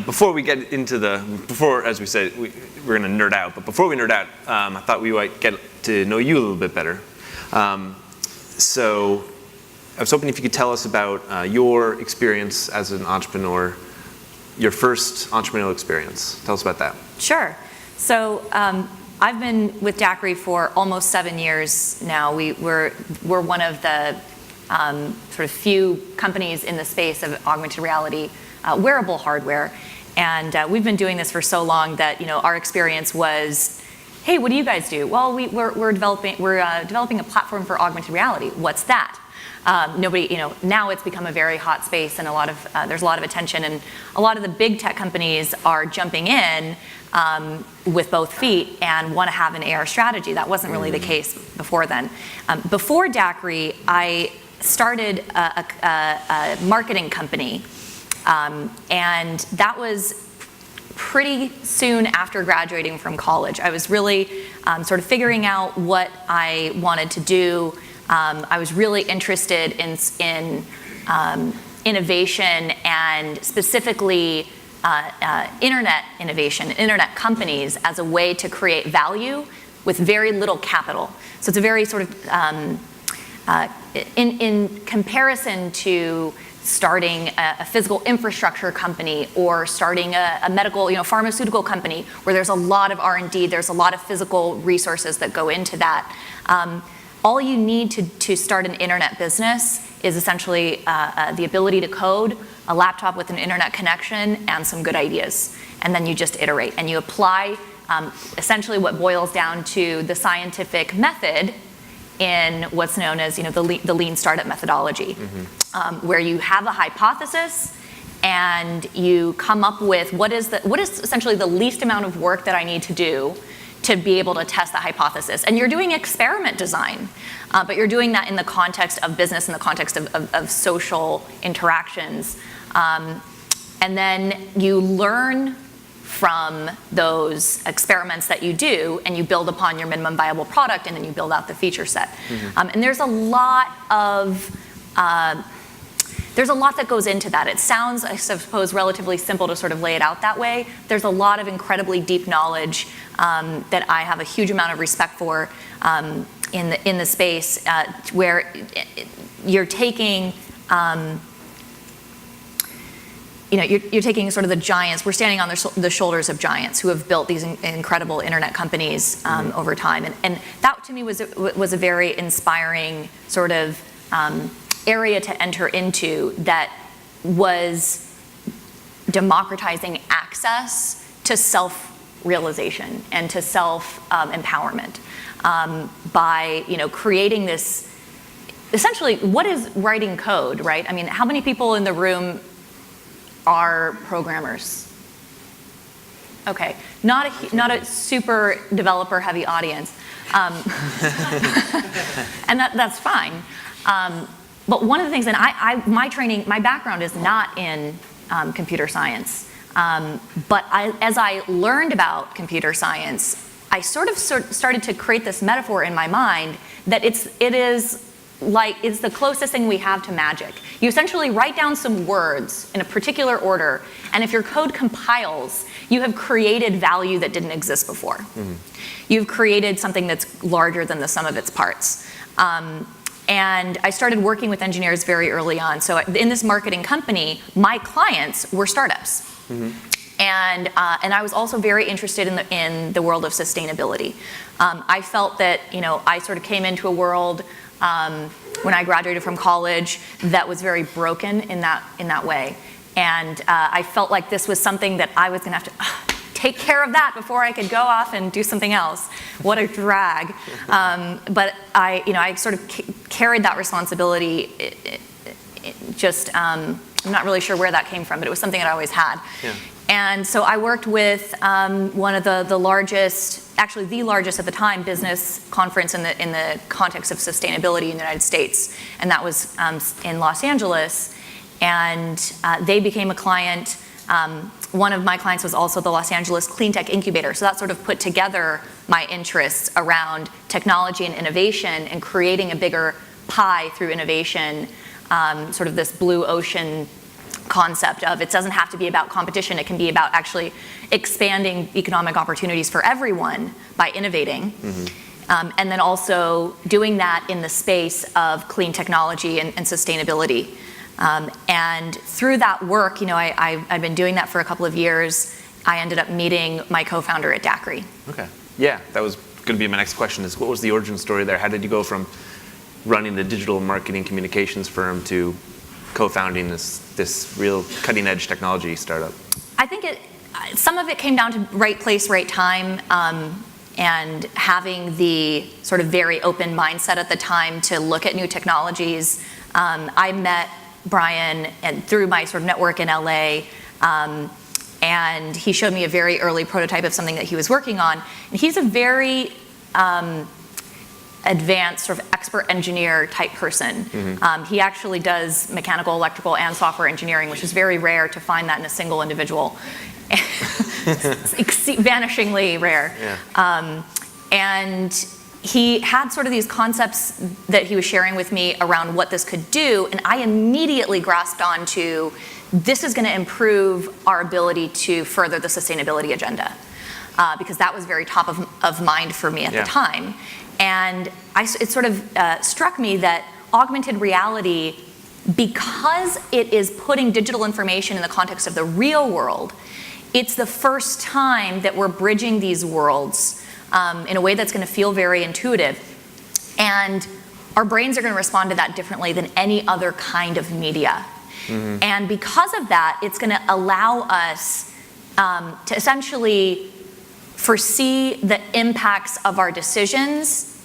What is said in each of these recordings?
before we get into as we said, we're going to nerd out, but before we nerd out, I thought we might get to know you a little bit better. So I was hoping if you could tell us about your experience as an entrepreneur, your first entrepreneurial experience. Tell us about that. Sure. So I've been with Daiquiri for almost 7 years now. We're one of the sort of few companies in the space of augmented reality wearable hardware, and we've been doing this for so long that our experience was, hey, what do you guys do? Well, we're developing a platform for augmented reality. What's that? Nobody, now it's become a very hot space, and there's a lot of attention, and a lot of the big tech companies are jumping in with both feet and want to have an AR strategy. That wasn't really the case before then. Before Daiquiri, I started a marketing company, and that was pretty soon after graduating from college. I was really sort of figuring out what I wanted to do. I was really interested in innovation, and specifically internet innovation, internet companies, as a way to create value with very little capital. So it's a very sort of, in comparison to starting a physical infrastructure company or starting a medical, pharmaceutical company where there's a lot of R&D, there's a lot of physical resources that go into that. All you need to start an internet business is essentially the ability to code, a laptop with an internet connection, and some good ideas. And then you just iterate, and you apply essentially what boils down to the scientific method in what's known as the lean startup methodology, where you have a hypothesis and you come up with what is essentially the least amount of work that I need to do to be able to test the hypothesis. And you're doing experiment design, but you're doing that in the context of business, in the context of social interactions. And then you learn from those experiments that you do, and you build upon your minimum viable product, and then you build out the feature set. And there's a lot that goes into that. It sounds, I suppose, relatively simple to sort of lay it out that way. There's a lot of incredibly deep knowledge that I have a huge amount of respect for in the space, where you're taking you're taking sort of the giants. We're standing on the shoulders of giants who have built these incredible internet companies over time, and that to me was a very inspiring sort of area to enter into, that was democratizing access to self-realization and to self-empowerment by creating this. Essentially, what is writing code, right? I mean, how many people in the room are programmers? Okay, not a super developer heavy audience, and that's fine. But one of the things, and my background is not in computer science, but as I learned about computer science, I sort of started to create this metaphor in my mind that it's the closest thing we have to magic. You essentially write down some words in a particular order, and if your code compiles, you have created value that didn't exist before. You've created something that's larger than the sum of its parts. And I started working with engineers very early on. So in this marketing company, my clients were startups. And I was also very interested in the world of sustainability. I felt that I sort of came into a world when I graduated from college that was very broken in that way, and I felt like this was something that I was going to have to take care of that before I could go off and do something else. What a drag! But I sort of carried that responsibility. I'm not really sure where that came from, but it was something that I always had. Yeah. And so I worked with one of the largest, actually the largest at the time, business conference in the context of sustainability in the United States, and that was in Los Angeles. And they became a client. One of my clients was also the Los Angeles Clean Tech Incubator, so that sort of put together my interests around technology and innovation and creating a bigger pie through innovation, sort of this blue ocean concept of it doesn't have to be about competition, it can be about actually expanding economic opportunities for everyone by innovating. And then also doing that in the space of clean technology and sustainability. And through that work, I've been doing that for a couple of years. I ended up meeting my co-founder at Daiquiri. Okay. Yeah, that was going to be my next question is what was the origin story there? How did you go from running the digital marketing communications firm to co-founding this real cutting edge technology startup? I think some of it came down to right place, right time, and having the sort of very open mindset at the time to look at new technologies. I met Brian through my sort of network in LA, and he showed me a very early prototype of something that he was working on. And he's a very advanced sort of expert engineer type person. He actually does mechanical, electrical, and software engineering, which is very rare to find that in a single individual. Vanishingly rare. Yeah. And he had sort of these concepts that he was sharing with me around what this could do, and I immediately grasped onto this is going to improve our ability to further the sustainability agenda, because that was very top of mind for me at the time. And it sort of struck me that augmented reality, because it is putting digital information in the context of the real world, it's the first time that we're bridging these worlds in a way that's going to feel very intuitive. And our brains are going to respond to that differently than any other kind of media. And because of that, it's going to allow us to essentially foresee the impacts of our decisions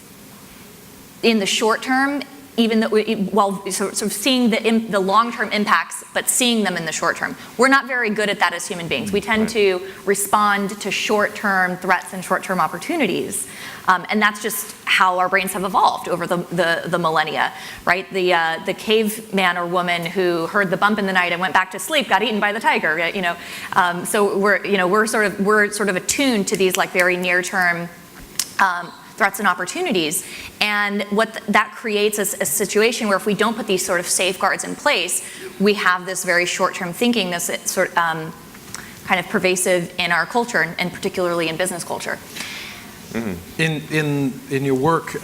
in the short term, even though while sort of seeing the long-term impacts, but seeing them in the short term. We're not very good at that as human beings. We tend to respond to short-term threats and short-term opportunities. And that's just how our brains have evolved over the millennia, right? The caveman or woman who heard the bump in the night and went back to sleep got eaten by the tiger, So we're sort of attuned to these like very near-term threats and opportunities. And what that creates is a situation where if we don't put these sort of safeguards in place, we have this very short-term thinking that's sort of kind of pervasive in our culture, and particularly in business culture. In your work,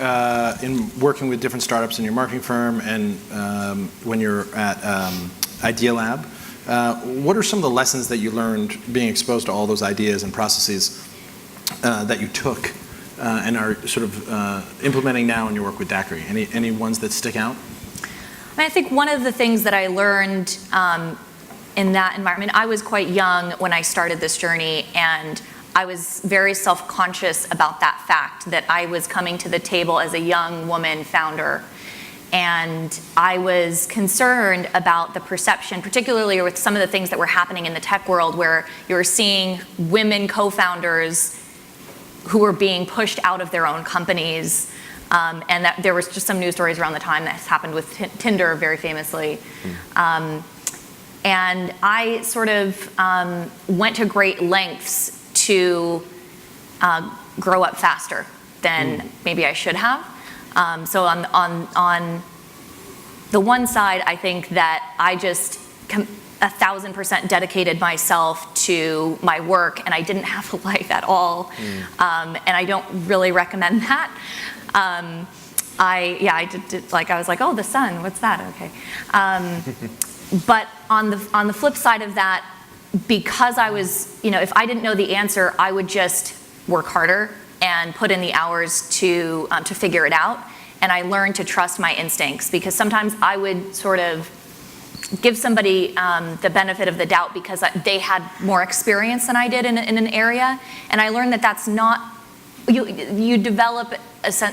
in working with different startups in your marketing firm, and when you're at Idea Lab, what are some of the lessons that you learned being exposed to all those ideas and processes that you took and are sort of implementing now in your work with Daiquiri? Any ones that stick out? I think one of the things that I learned in that environment, I was quite young when I started this journey, and I was very self-conscious about that fact, that I was coming to the table as a young woman founder. And I was concerned about the perception, particularly with some of the things that were happening in the tech world, where you were seeing women co-founders who were being pushed out of their own companies. And that there was just some news stories around the time that has happened with Tinder very famously. And I sort of went to great lengths to grow up faster than maybe I should have. So on the one side, I think that I just 1,000% dedicated myself to my work, and I didn't have a life at all. And I don't really recommend that. I did like, I was like, oh, the sun, what's that? Okay. But on the flip side of that, because I was, if I didn't know the answer, I would just work harder and put in the hours to figure it out. And I learned to trust my instincts, because sometimes I would sort of give somebody the benefit of the doubt because they had more experience than I did in an area. And I learned that that's not, you develop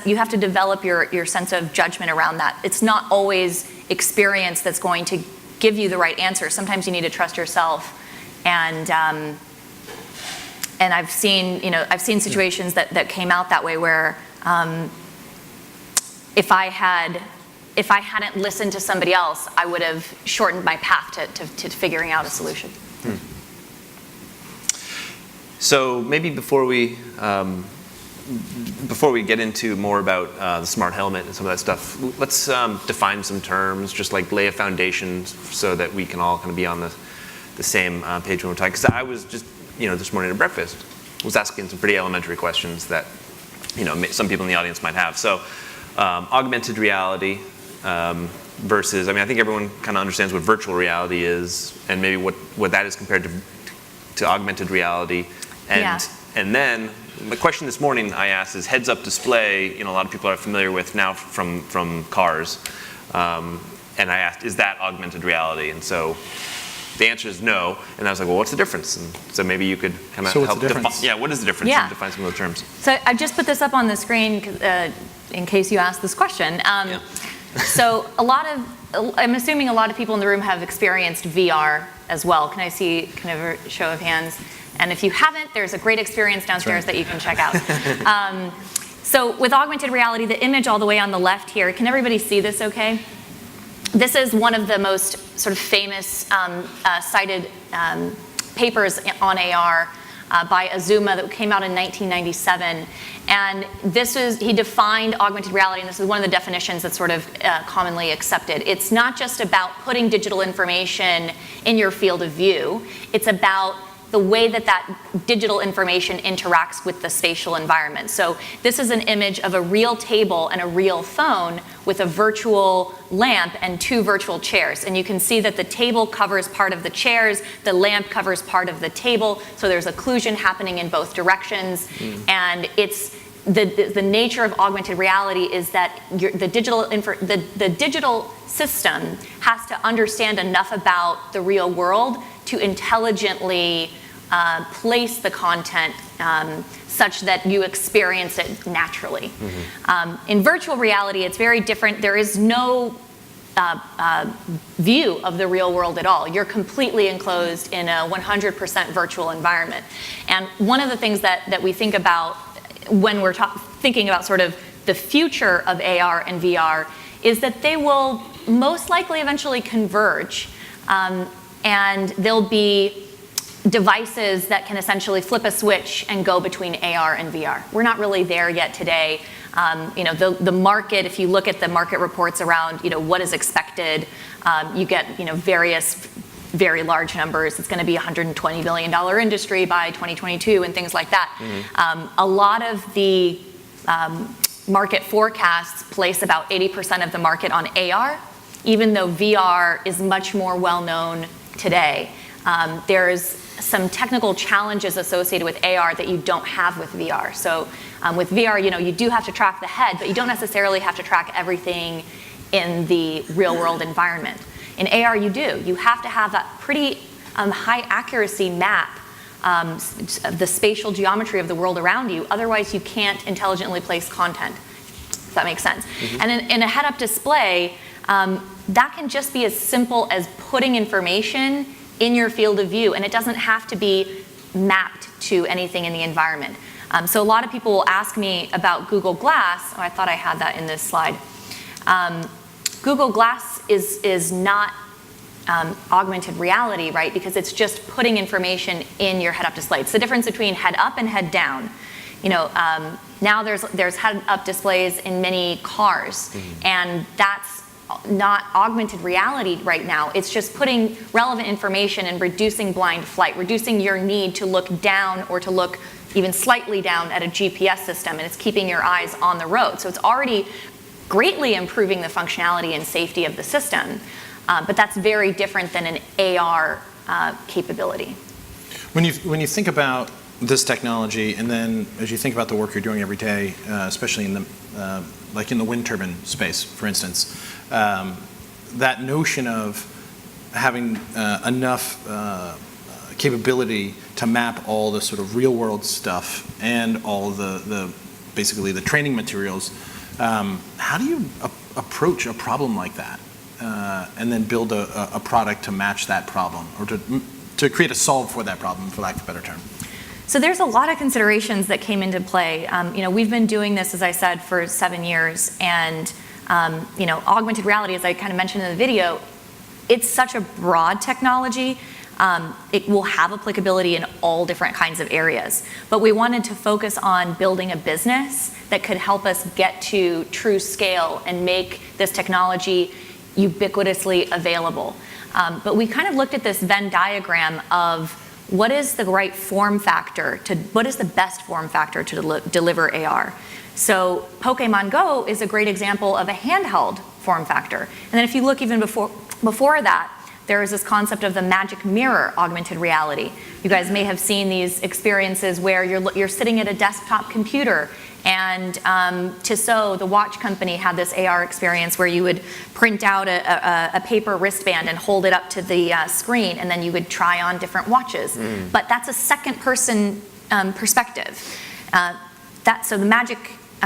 you have to develop your sense of judgment around that. It's not always experience that's going to give you the right answer. Sometimes you need to trust yourself. And I've seen situations that came out that way where if I hadn't listened to somebody else, I would have shortened my path to figuring out a solution. So maybe before we before we get into more about the smart helmet and some of that stuff, let's define some terms, just like lay a foundation so that we can all kind of be on the same page when we're talking. Because I was just, this morning at breakfast, was asking some pretty elementary questions that, some people in the audience might have. So, augmented reality versus, I think everyone kind of understands what virtual reality is, and maybe what that is compared to augmented reality. And then the question this morning I asked is heads-up display. A lot of people are familiar with now from cars, and I asked, is that augmented reality? And so the answer is no. And I was like, well, what's the difference? And so maybe you could kind of help define. Yeah, what is the difference? Yeah. And define some of the terms. So I just put this up on the screen in case you asked this question. So I'm assuming a lot of people in the room have experienced VR as well. Can I see kind of a show of hands? And if you haven't, there's a great experience downstairs that you can check out. So with augmented reality, the image all the way on the left here, can everybody see this okay? This is one of the most sort of famous cited papers on AR by Azuma that came out in 1997. And he defined augmented reality, and this is one of the definitions that's sort of commonly accepted. It's not just about putting digital information in your field of view. It's about the way that digital information interacts with the spatial environment. So this is an image of a real table and a real phone with a virtual lamp and 2 virtual chairs. And you can see that the table covers part of the chairs, the lamp covers part of the table, so there's occlusion happening in both directions. And it's the nature of augmented reality is that the digital system has to understand enough about the real world to intelligently place the content such that you experience it naturally. In virtual reality, it's very different. There is no view of the real world at all. You're completely enclosed in a 100% virtual environment. And one of the things that we think about when we're thinking about sort of the future of AR and VR is that they will most likely eventually converge. And there'll be devices that can essentially flip a switch and go between AR and VR. We're not really there yet today. The market, if you look at the market reports around, what is expected, you get, various very large numbers. It's going to be a $120 billion industry by 2022 and things like that. A lot of the market forecasts place about 80% of the market on AR, even though VR is much more well known today. There's some technical challenges associated with AR that you don't have with VR. So with VR, you do have to track the head, but you don't necessarily have to track everything in the real world environment. In AR, you do. You have to have that pretty high accuracy map of the spatial geometry of the world around you. Otherwise, you can't intelligently place content, if that makes sense. And in a head-up display, that can just be as simple as putting information in your field of view, and it doesn't have to be mapped to anything in the environment. So a lot of people will ask me about Google Glass. Oh, I thought I had that in this slide. Google Glass is not augmented reality, right? Because it's just putting information in your head-up display. It's the difference between head-up and head-down. Now there's head-up displays in many cars, and that's not augmented reality right now. It's just putting relevant information and reducing blind flight, reducing your need to look down or to look even slightly down at a GPS system, and it's keeping your eyes on the road. So it's already greatly improving the functionality and safety of the system, but that's very different than an AR capability. When you think about this technology, and then as you think about the work you're doing every day, especially in the wind turbine space, for instance, that notion of having enough capability to map all the sort of real world stuff and all the basically the training materials, how do you approach a problem like that and then build a product to match that problem, or to create a solve for that problem, for lack of a better term? So there's a lot of considerations that came into play. We've been doing this, as I said, for 7 years, and augmented reality, as I kind of mentioned in the video, it's such a broad technology. it will have applicability in all different kinds of areas. But we wanted to focus on building a business that could help us get to true scale and make this technology ubiquitously available. But we kind of looked at this Venn diagram of what is the right form factor, what is the best form factor to deliver AR. So Pokemon Go is a great example of a handheld form factor. And then if you look even before that, there is this concept of the magic mirror augmented reality. You guys may have seen these experiences where you're sitting at a desktop computer, and Tissot, the watch company, had this AR experience where you would print out a paper wristband and hold it up to the screen, and then you would try on different watches. But that's a second person perspective. So the magic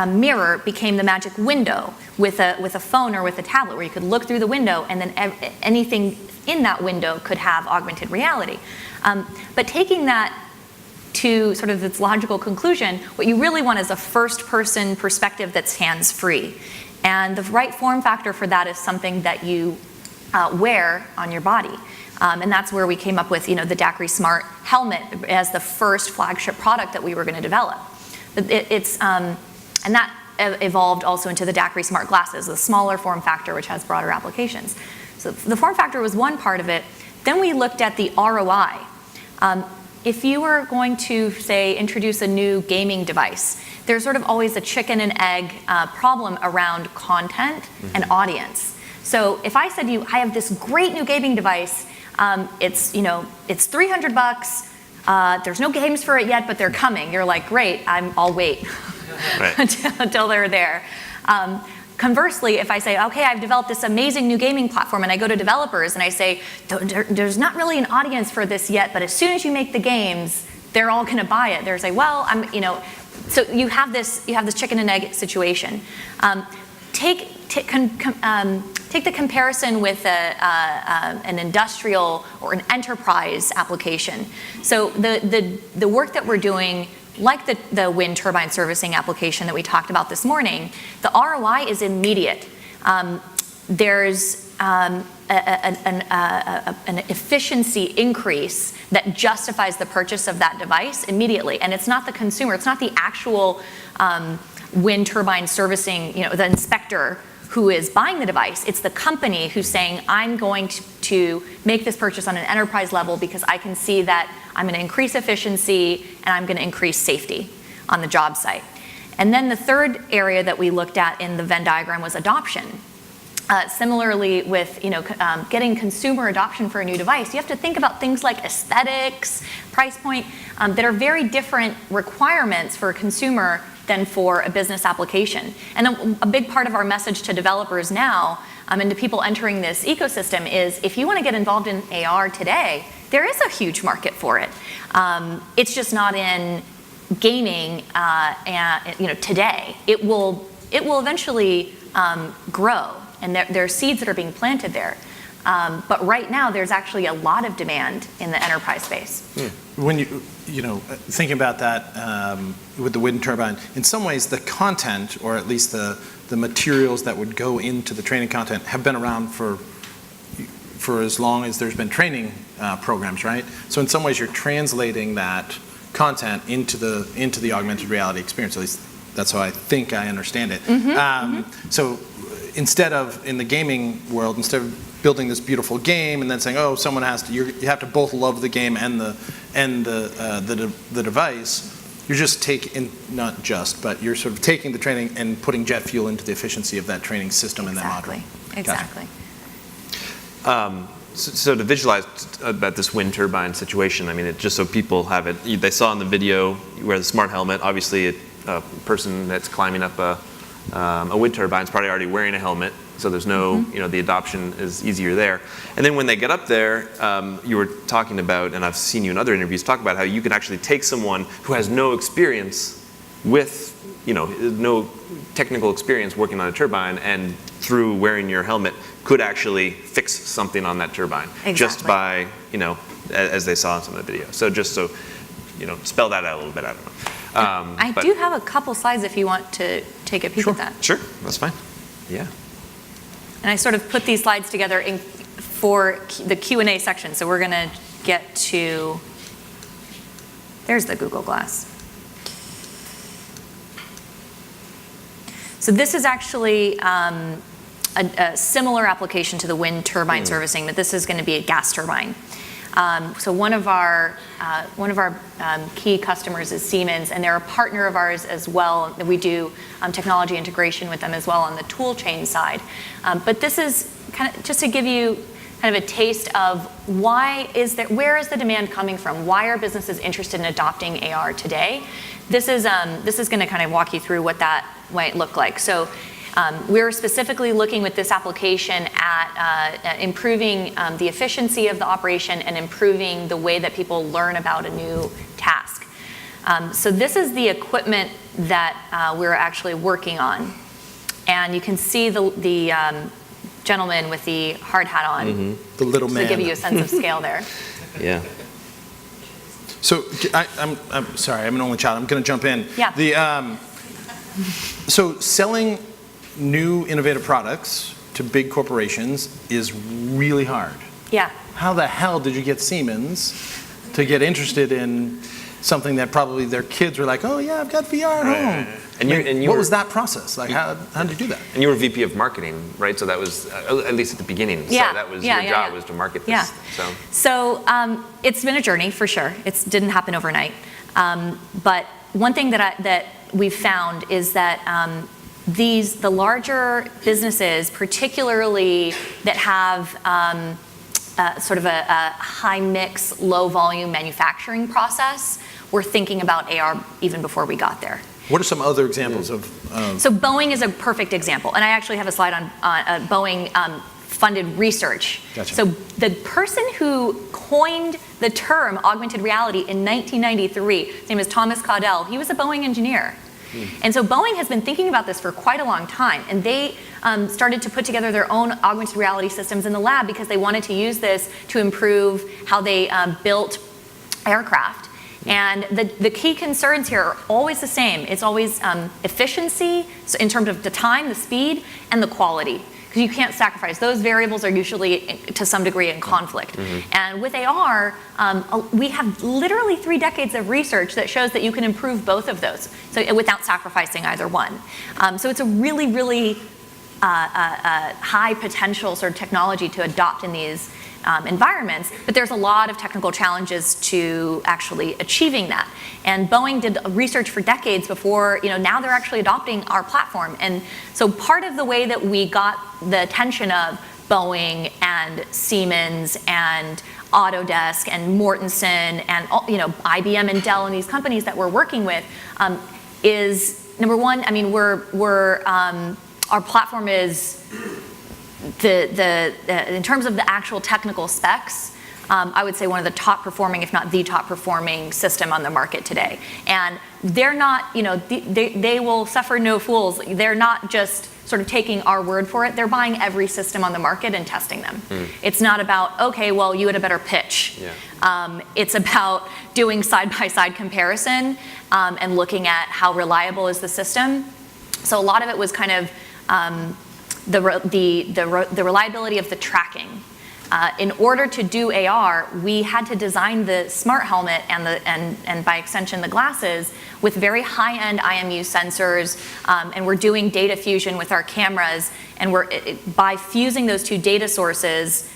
mirror became the magic window with a phone or with a tablet, where you could look through the window and then anything in that window could have augmented reality. But taking that to sort of its logical conclusion, what you really want is a first-person perspective that's hands-free. And the right form factor for that is something that you wear on your body. And that's where we came up with, the Daiquiri Smart Helmet as the first flagship product that we were going to develop. And that evolved also into the Daiquiri Smart Glasses, the smaller form factor, which has broader applications. So the form factor was one part of it. Then we looked at the ROI. If you were going to, say, introduce a new gaming device, there's sort of always a chicken and egg problem around content and audience. So if I said to you, I have this great new gaming device, it's $300, there's no games for it yet, but they're coming. You're like, great, I'll wait until they're there. Conversely, if I say, okay, I've developed this amazing new gaming platform, and I go to developers and I say, there's not really an audience for this yet, but as soon as you make the games, they're all going to buy it. They're saying, well, so you have this chicken and egg situation. Take the comparison with an industrial or an enterprise application. So the work that we're doing, like the wind turbine servicing application that we talked about this morning, the ROI is immediate. There's an efficiency increase that justifies the purchase of that device immediately. And it's not the consumer, it's not the actual wind turbine servicing, the inspector who is buying the device. It's the company who's saying, I'm going to make this purchase on an enterprise level because I can see that I'm going to increase efficiency and I'm going to increase safety on the job site. And then the third area that we looked at in the Venn diagram was adoption. Similarly with getting consumer adoption for a new device, you have to think about things like aesthetics, price point, that are very different requirements for a consumer than for a business application. And a big part of our message to developers now and to people entering this ecosystem is, if you want to get involved in AR today, there is a huge market for it. It's just not in gaming today. It will eventually grow, and there are seeds that are being planted there. But right now, there's actually a lot of demand in the enterprise space. When thinking about that with the wind turbine, in some ways the content, or at least the materials that would go into the training content, have been around for as long as there's been training programs, right? So in some ways you're translating that content into the augmented reality experience. At least that's how I think I understand it. So instead of, in the gaming world, instead of building this beautiful game and then saying, oh, someone has to, you have to both love the game and the device, you're just taking, not just, but you're sort of taking the training and putting jet fuel into the efficiency of that training system and that module. Exactly. So to visualize about this wind turbine situation, I mean, just so people have it, they saw in the video, you wear the smart helmet. Obviously, a person that's climbing up a wind turbine is probably already wearing a helmet, so there's no, the adoption is easier there. And then when they get up there, you were talking about, and I've seen you in other interviews talk about how you can actually take someone who has no experience with, no technical experience working on a turbine, and through wearing your helmet could actually fix something on that turbine. Exactly. Just by, as they saw in some of the videos. So just so, spell that out a little bit, I don't know. I do have a couple slides if you want to take a peek at that. Sure, that's fine. Yeah. And I sort of put these slides together for the Q&A section. So we're going to get to, there's the Google Glass. So this is actually a similar application to the wind turbine servicing, but this is going to be a gas turbine. So one of our key customers is Siemens, and they're a partner of ours as well. We do technology integration with them as well on the tool chain side. But this is kind of just to give you kind of a taste of where is the demand coming from? Why are businesses interested in adopting AR today? This is going to kind of walk you through what that might look like. So we're specifically looking with this application at improving the efficiency of the operation and improving the way that people learn about a new task. So this is the equipment that we're actually working on. And you can see the gentleman with the hard hat on. The little man. To give you a sense of scale there. Yeah. So I'm sorry, I'm an only child. I'm going to jump in. Yeah. So selling new innovative products to big corporations is really hard. Yeah. How the hell did you get Siemens to get interested in something that probably their kids were like, oh yeah, I've got VR at home? And what was that process? Like, how did you do that? And you were VP of marketing, right? So that was, at least at the beginning. Yeah. So that was your job was to market this. Yeah. So it's been a journey for sure. It didn't happen overnight. But one thing that we've found is that the larger businesses, particularly that have sort of a high mix, low volume manufacturing process, were thinking about AR even before we got there. What are some other examples of? So Boeing is a perfect example, and I actually have a slide on Boeing funded research. Gotcha. So the person who coined the term augmented reality in 1993, his name is Thomas Caudell. He was a Boeing engineer. And so Boeing has been thinking about this for quite a long time, and they started to put together their own augmented reality systems in the lab because they wanted to use this to improve how they built aircraft. And the key concerns here are always the same. It's always efficiency, so in terms of the time, the speed, and the quality. Because you can't sacrifice. Those variables are usually, to some degree, in conflict. And with AR, we have literally 3 decades of research that shows that you can improve both of those, so without sacrificing either one. So it's a really, really high potential sort of technology to adopt in these environments, but there's a lot of technical challenges to actually achieving that. And Boeing did research for decades before, now they're actually adopting our platform. And so part of the way that we got the attention of Boeing and Siemens and Autodesk and Mortenson and IBM and Dell and these companies that we're working with is, number one, I mean, our platform is in terms of the actual technical specs, I would say one of the top performing, if not the top performing system on the market today. And they're not, they will suffer no fools. They're not just sort of taking our word for it. They're buying every system on the market and testing them. It's not about, okay, well, you had a better pitch. Yeah. It's about doing side-by-side comparison and looking at how reliable is the system. So a lot of it was kind of the reliability of the tracking. In order to do AR, we had to design the smart helmet and by extension the glasses with very high-end IMU sensors, and we're doing data fusion with our cameras, and by fusing those two data sources,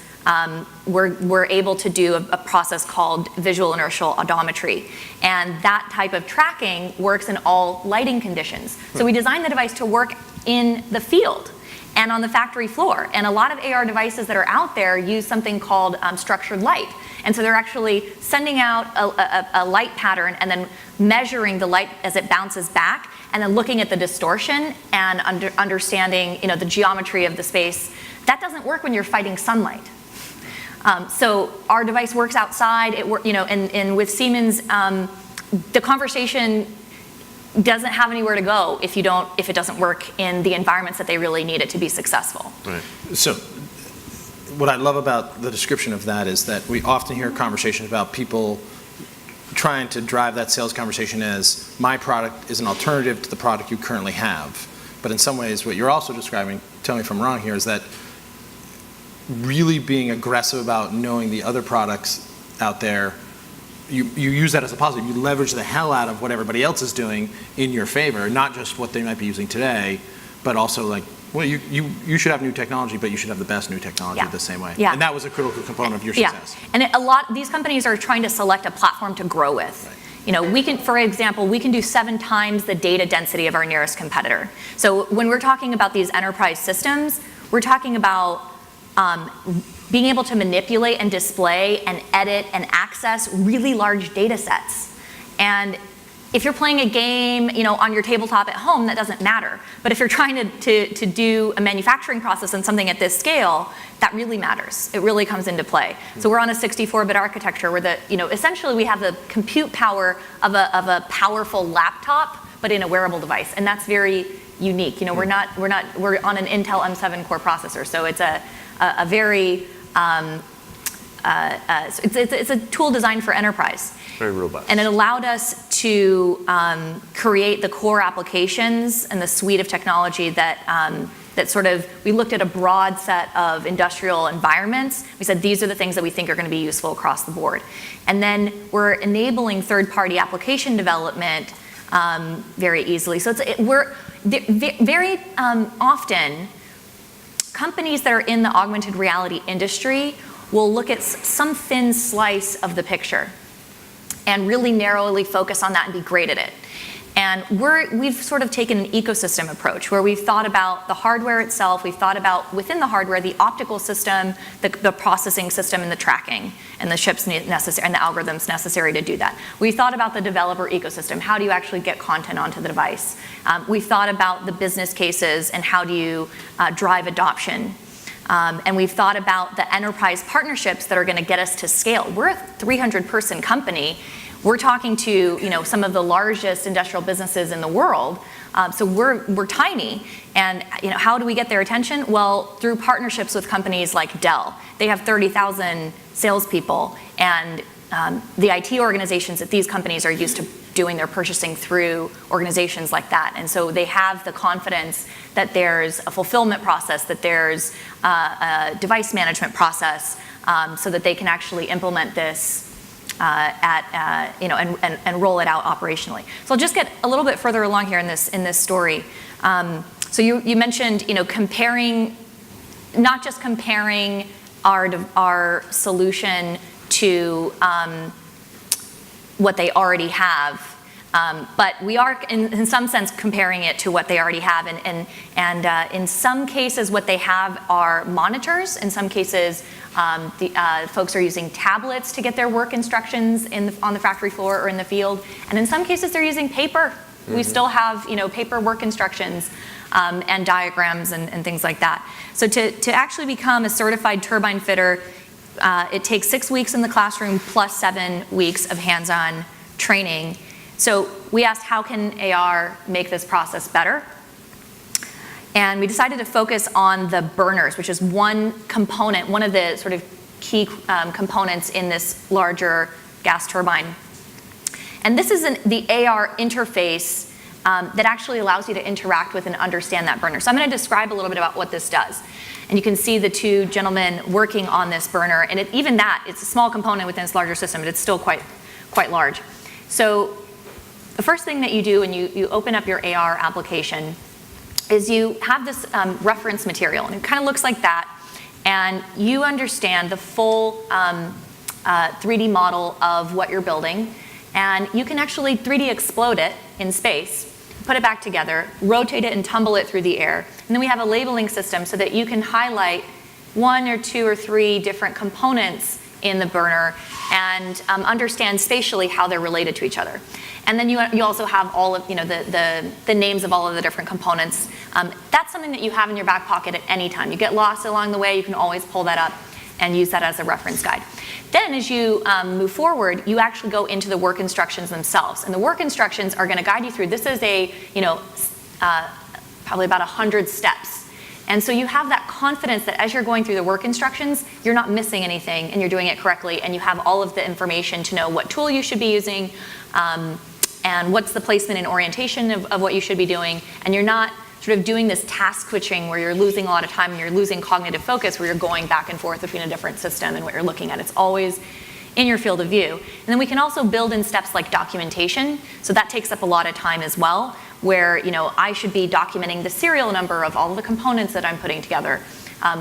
we're able to do a process called visual inertial odometry. And that type of tracking works in all lighting conditions. So we designed the device to work in the field and on the factory floor. And a lot of AR devices that are out there use something called structured light. And so they're actually sending out a light pattern and then measuring the light as it bounces back, and then looking at the distortion and understanding the geometry of the space. That doesn't work when you're fighting sunlight. So our device works outside. And with Siemens, the conversation doesn't have anywhere to go if it doesn't work in the environments that they really need it to be successful. Right. So what I love about the description of that is that we often hear conversations about people trying to drive that sales conversation as my product is an alternative to the product you currently have. But in some ways, what you're also describing, tell me if I'm wrong here, is that really being aggressive about knowing the other products out there, you use that as a positive. You leverage the hell out of what everybody else is doing in your favor, not just what they might be using today, but also like, well, you should have new technology, but you should have the best new technology the same way. Yeah. And that was a critical component of your success. And these companies are trying to select a platform to grow with. Right. You know, we can, for example, we can do 7 times the data density of our nearest competitor. So when we're talking about these enterprise systems, we're talking about being able to manipulate and display and edit and access really large data sets. And if you're playing a game, you know, on your tabletop at home, that doesn't matter. But if you're trying to do a manufacturing process and something at this scale, that really matters. It really comes into play. So we're on a 64-bit architecture where essentially we have the compute power of a powerful laptop, but in a wearable device, and that's very unique. You know, we're on an Intel M7 core processor, so it's a very it's a tool designed for enterprise. Very robust. And it allowed us to create the core applications and the suite of technology that we looked at a broad set of industrial environments. We said, these are the things that we think are going to be useful across the board. And then we're enabling third-party application development very easily. So very often, companies that are in the augmented reality industry will look at some thin slice of the picture and really narrowly focus on that and be great at it. And we've sort of taken an ecosystem approach where we've thought about the hardware itself, we've thought about within the hardware, the optical system, the processing system, and the tracking, and the chips necessary, and the algorithms necessary to do that. We thought about the developer ecosystem. How do you actually get content onto the device? We've thought about the business cases and how do you drive adoption. And we've thought about the enterprise partnerships that are going to get us to scale. We're a 300-person company. We're talking to some of the largest industrial businesses in the world. So we're tiny. And how do we get their attention? Well, through partnerships with companies like Dell. They have 30,000 salespeople, and the IT organizations at these companies are used to doing their purchasing through organizations like that. And so they have the confidence that there's a fulfillment process, that there's a device management process, so that they can actually implement this and roll it out operationally. So I'll just get a little bit further along here in this story. So you mentioned comparing, not just comparing our solution to what they already have, but we are in some sense comparing it to what they already have, and in some cases what they have are monitors. In some cases folks are using tablets to get their work instructions on the factory floor or in the field, and in some cases they're using paper. Mm-hmm. We still have paper work instructions and diagrams and things like that. So to actually become a certified turbine fitter, it takes 6 weeks in the classroom plus 7 weeks of hands-on training. So we asked, how can AR make this process better? And we decided to focus on the burners, which is one component, one of the sort of key components in this larger gas turbine. And this is the AR interface that actually allows you to interact with and understand that burner. So I'm going to describe a little bit about what this does. And you can see the two gentlemen working on this burner, and even that, it's a small component within this larger system, but it's still quite large. So the first thing that you do when you open up your AR application is you have this reference material, and it kind of looks like that, and you understand the full 3D model of what you're building, and you can actually 3D explode it in space, put it back together, rotate it and tumble it through the air, and then we have a labeling system so that you can highlight 1 or 2 or 3 different components in the burner and understand spatially how they're related to each other. And then you also have all of the names of all of the different components. That's something that you have in your back pocket at any time. You get lost along the way, you can always pull that up and use that as a reference guide. Then as you move forward, you actually go into the work instructions themselves. And the work instructions are going to guide you through. This is probably about 100 steps. And so you have that confidence that as you're going through the work instructions, you're not missing anything and you're doing it correctly, and you have all of the information to know what tool you should be using, and what's the placement and orientation of what you should be doing, and you're not sort of doing this task switching where you're losing a lot of time and you're losing cognitive focus, where you're going back and forth between a different system and what you're looking at. It's always in your field of view. And then we can also build in steps like documentation. So that takes up a lot of time as well, where I should be documenting the serial number of all of the components that I'm putting together.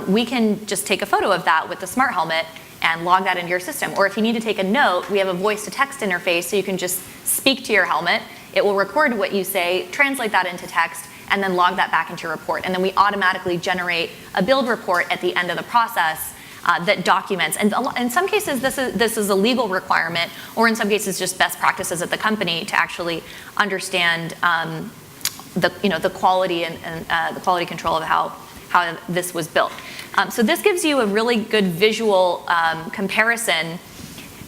We can just take a photo of that with the smart helmet and log that into your system. Or if you need to take a note, we have a voice-to-text interface, so you can just speak to your helmet. It will record what you say, translate that into text, and then log that back into your report. And then we automatically generate a build report at the end of the process that documents. And in some cases, this is a legal requirement, or in some cases, just best practices at the company to actually understand the quality and the quality control of how this was built. So this gives you a really good visual comparison.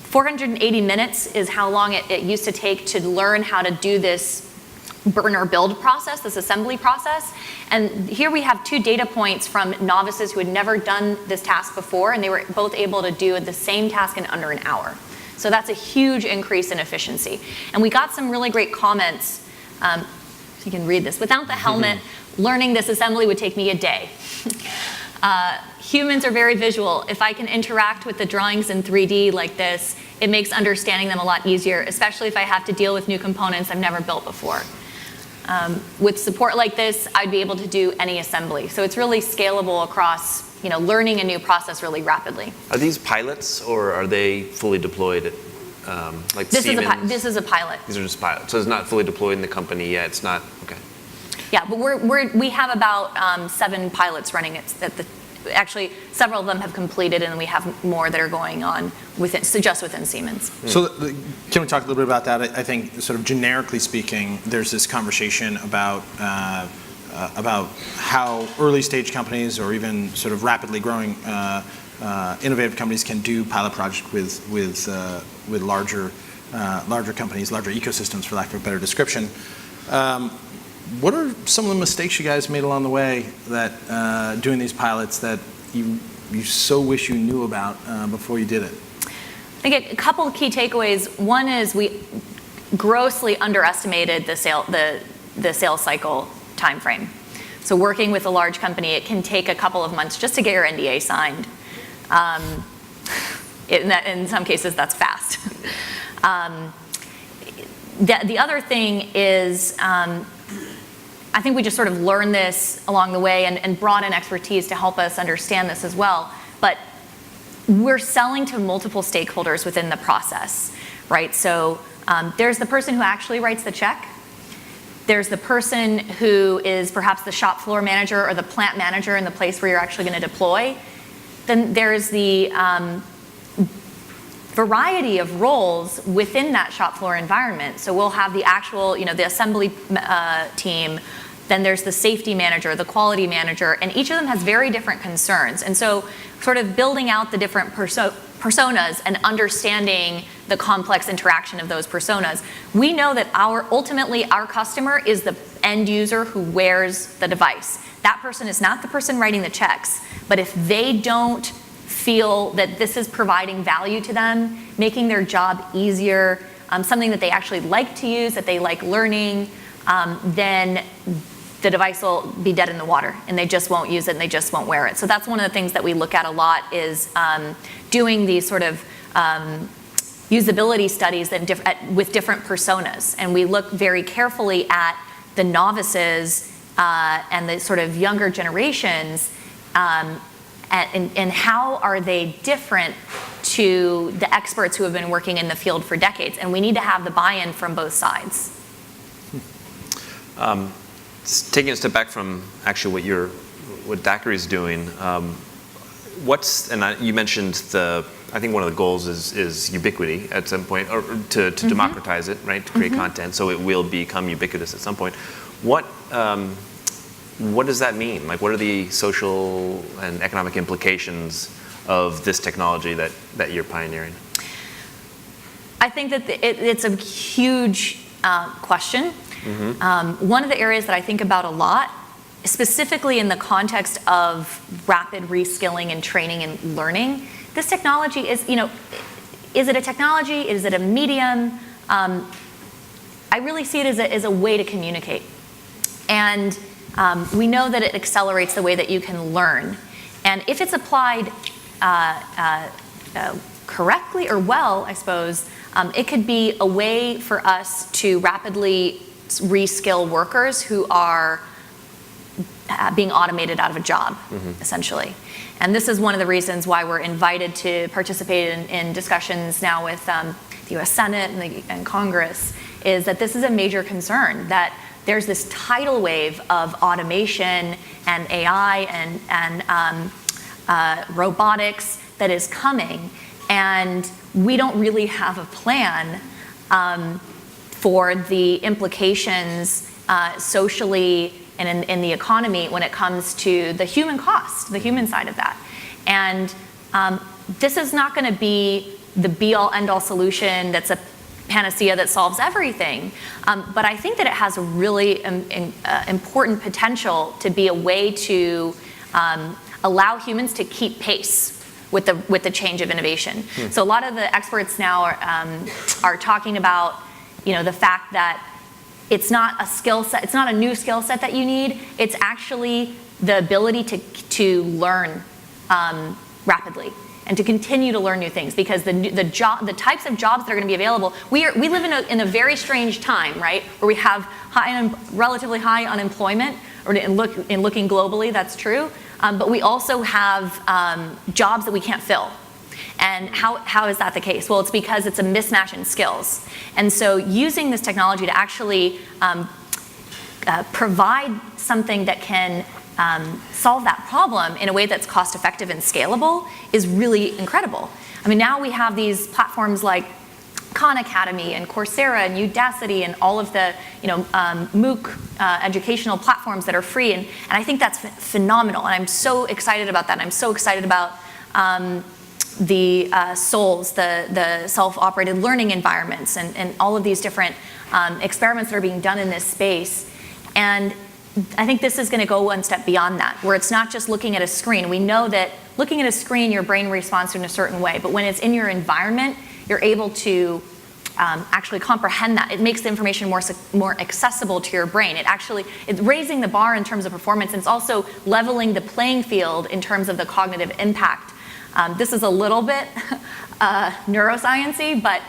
480 minutes is how long it used to take to learn how to do this burner build process, this assembly process. And here we have 2 data points from novices who had never done this task before, and they were both able to do the same task in under an hour. So that's a huge increase in efficiency. And we got some really great comments. So you can read this. Without the helmet, learning this assembly would take me a day. Humans are very visual. If I can interact with the drawings in 3D like this, it makes understanding them a lot easier, especially if I have to deal with new components I've never built before. With support like this, I'd be able to do any assembly. So it's really scalable across, learning a new process really rapidly. Are these pilots, or are they fully deployed? Like this Siemens? This is a pilot. These are just pilots. So it's not fully deployed in the company yet. It's not, okay. Yeah, but we have about 7 pilots running at the. Actually, several of them have completed, and we have more that are going on just within Siemens. So can we talk a little bit about that? I think sort of generically speaking, there's this conversation about how early stage companies or even sort of rapidly growing innovative companies can do pilot projects with larger companies, larger ecosystems, for lack of a better description. What are some of the mistakes you guys made along the way that doing these pilots that you so wish you knew about before you did it? I think a couple of key takeaways. One is we grossly underestimated the sales cycle time frame. So working with a large company, it can take a couple of months just to get your NDA signed. In some cases, that's fast. The other thing is, I think we just sort of learned this along the way and brought in expertise to help us understand this as well. But we're selling to multiple stakeholders within the process, right? So there's the person who actually writes the check. There's the person who is perhaps the shop floor manager or the plant manager in the place where you're actually going to deploy. Then there's the variety of roles within that shop floor environment. So we'll have the actual, the assembly team, then there's the safety manager, the quality manager, and each of them has very different concerns. And so sort of building out the different personas and understanding the complex interaction of those personas, we know that ultimately our customer is the end user who wears the device. That person is not the person writing the checks, but if they don't feel that this is providing value to them, making their job easier, something that they actually like to use, that they like learning, then the device will be dead in the water and they just won't use it and they just won't wear it. So that's one of the things that we look at a lot is doing these sort of usability studies with different personas. And we look very carefully at the novices and the sort of younger generations and how are they different to the experts who have been working in the field for decades. And we need to have the buy-in from both sides. Taking a step back from actually what Daiquiri is doing, you mentioned I think one of the goals is ubiquity at some point, or to democratize it, right? To create content, so it will become ubiquitous at some point. What does that mean? Like, what are the social and economic implications of this technology that you're pioneering? I think that it's a huge question. One of the areas that I think about a lot, specifically in the context of rapid reskilling and training and learning, this technology is it a technology? Is it a medium? I really see it as a way to communicate. And we know that it accelerates the way that you can learn. And if it's applied correctly or well, I suppose, it could be a way for us to rapidly reskill workers who are being automated out of a job, essentially. And this is one of the reasons why we're invited to participate in discussions now with the US Senate and Congress, is that this is a major concern, that there's this tidal wave of automation and AI and robotics that is coming, and we don't really have a plan for the implications socially and in the economy when it comes to the human cost, the human side of that. And this is not going to be the be-all, end-all solution that's a panacea that solves everything. But I think that it has a really important potential to be a way to allow humans to keep pace with the change of innovation. So a lot of the experts now are talking about, the fact that it's not a skill set, it's not a new skill set that you need, it's actually the ability to learn rapidly and to continue to learn new things, because the types of jobs that are going to be available, we live in a very strange time, right, where we have relatively high unemployment, or in looking globally, that's true, but we also have jobs that we can't fill. And how is that the case? Well, it's because it's a mismatch in skills. And so using this technology to actually provide something that can solve that problem in a way that's cost effective and scalable is really incredible. I mean, now we have these platforms like Khan Academy and Coursera and Udacity and all of the MOOC educational platforms that are free, and I think that's phenomenal, and I'm so excited about that. I'm so excited about the SOLs, the self-operated learning environments, and all of these different experiments that are being done in this space. And I think this is going to go one step beyond that, where it's not just looking at a screen. We know that looking at a screen, your brain responds in a certain way, but when it's in your environment, you're able to actually comprehend that. It makes the information more accessible to your brain. It's raising the bar in terms of performance, and it's also leveling the playing field in terms of the cognitive impact. This is a little bit neuroscience-y, but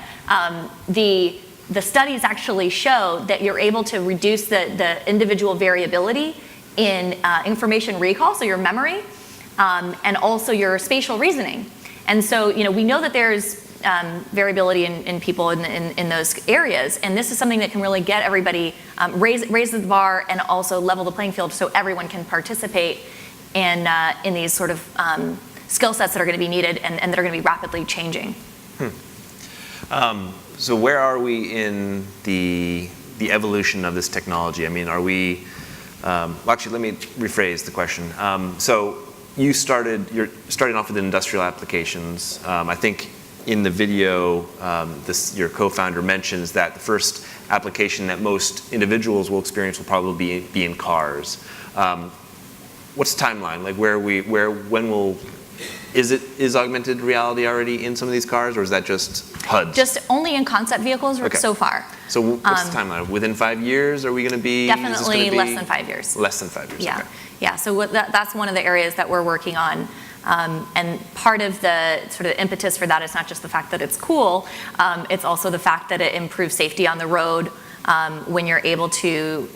the studies actually show that you're able to reduce the individual variability in information recall, so your memory, and also your spatial reasoning. And so, we know that there's variability in people in those areas, and this is something that can really get everybody, raise the bar and also level the playing field so everyone can participate in these sort of skill sets that are going to be needed and that are going to be rapidly changing. So where are we in the evolution of this technology? I mean, are we, actually, let me rephrase the question. So you're starting off with industrial applications. I think in the video, your co-founder mentions that the first application that most individuals will experience will probably be in cars. What's the timeline? Like is augmented reality already in some of these cars, or is that just HUDs? Just only in concept vehicles so far. So what's the timeline? Within 5 years, are we going to be? Definitely less than 5 years. Less than 5 years, yeah. Okay. Yeah, so that's one of the areas that we're working on. And part of the sort of impetus for that is not just the fact that it's cool, it's also the fact that it improves safety on the road when you're able to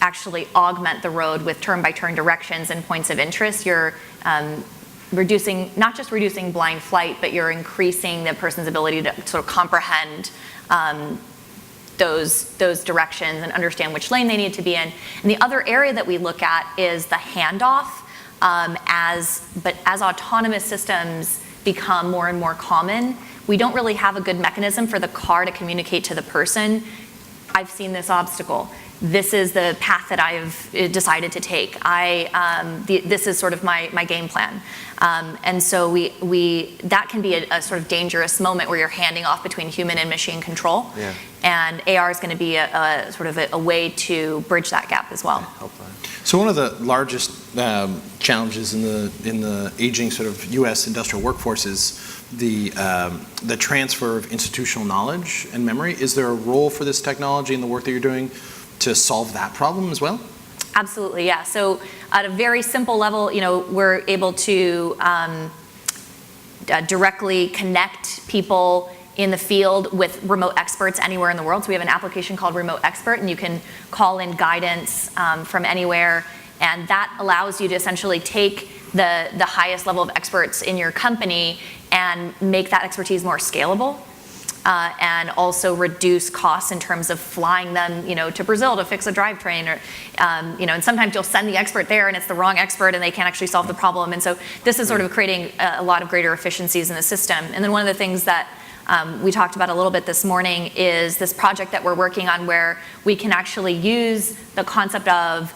actually augment the road with turn-by-turn directions and points of interest. You're not just reducing blind flight, but you're increasing the person's ability to sort of comprehend those directions and understand which lane they need to be in. And the other area that we look at is the handoff. As autonomous systems become more and more common, we don't really have a good mechanism for the car to communicate to the person. I've seen this obstacle. This is the path that I've decided to take. This is sort of my game plan. And so that can be a sort of dangerous moment where you're handing off between human and machine control. Yeah. And AR is going to be a sort of a way to bridge that gap as well. So one of the largest challenges in the aging sort of U.S. industrial workforce is the transfer of institutional knowledge and memory. Is there a role for this technology in the work that you're doing to solve that problem as well? Absolutely, yeah. So at a very simple level, we're able to directly connect people in the field with remote experts anywhere in the world. So we have an application called Remote Expert, and you can call in guidance from anywhere, and that allows you to essentially take the highest level of experts in your company and make that expertise more scalable. And also reduce costs in terms of flying them, to Brazil to fix a drivetrain, or, and sometimes you'll send the expert there and it's the wrong expert and they can't actually solve the problem. And so this is sort of creating a lot of greater efficiencies in the system. And then one of the things that we talked about a little bit this morning is this project that we're working on where we can actually use the concept of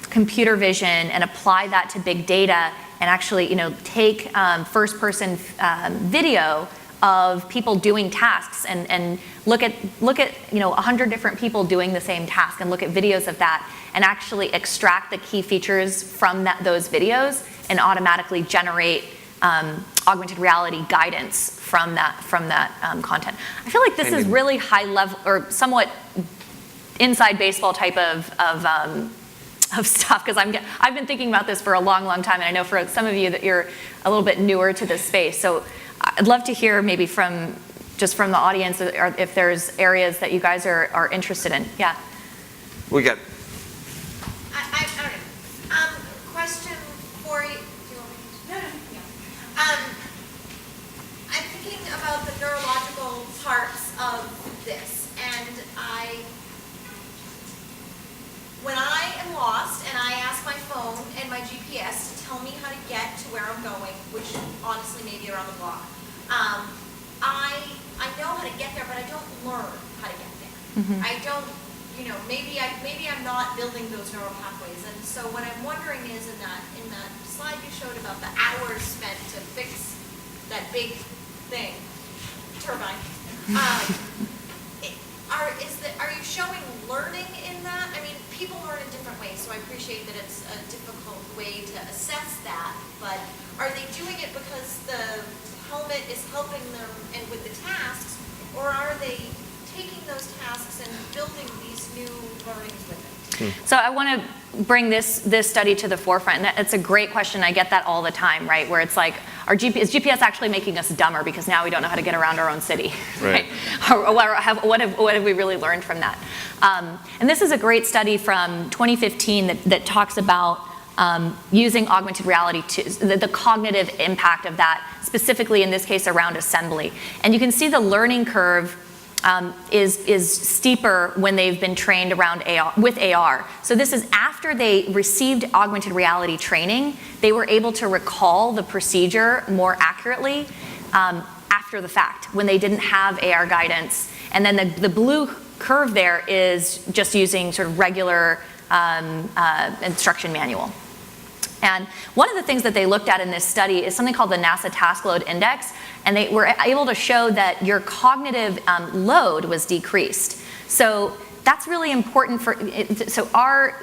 computer vision and apply that to big data and actually, take first-person video of people doing tasks and look at 100 different people doing the same task and look at videos of that and actually extract the key features from those videos and automatically generate augmented reality guidance from that content. I feel like this is really high level or somewhat inside baseball type of stuff, because I've been thinking about this for a long time, and I know for some of you that you're a little bit newer to this space. So I'd love to hear maybe from the audience if there's areas that you guys are interested in. Yeah. We got. I don't know. Question for you. Do you want me to? No. Yeah. I'm thinking about the neurological parts of this, and when I am lost and I ask my phone and my GPS to tell me how to get to where I'm going, which honestly may be around the block, I know how to get there, but I don't learn how to get there. Mm-hmm. I don't, maybe I'm not building those neural pathways. And so what I'm wondering is in that slide you showed about the hours spent to fix that big thing, turbine. Are you showing learning in that? I mean, people learn in different ways, so I appreciate that it's a difficult way to assess that, but are they doing it because the helmet is helping them and with the tasks, or are they taking those tasks and building these new learnings with it? So I want to bring this study to the forefront. And it's a great question. I get that all the time, right? Where it's like, is GPS actually making us dumber because now we don't know how to get around our own city? Right. Or what have we really learned from that? And this is a great study from 2015 that talks about using augmented reality to the cognitive impact of that, specifically in this case around assembly. And you can see the learning curve is steeper when they've been trained around with AR. So this is after they received augmented reality training, they were able to recall the procedure more accurately after the fact, when they didn't have AR guidance. And then the blue curve there is just using sort of regular instruction manual. And one of the things that they looked at in this study is something called the NASA Task Load Index, and they were able to show that your cognitive load was decreased. So that's really important so our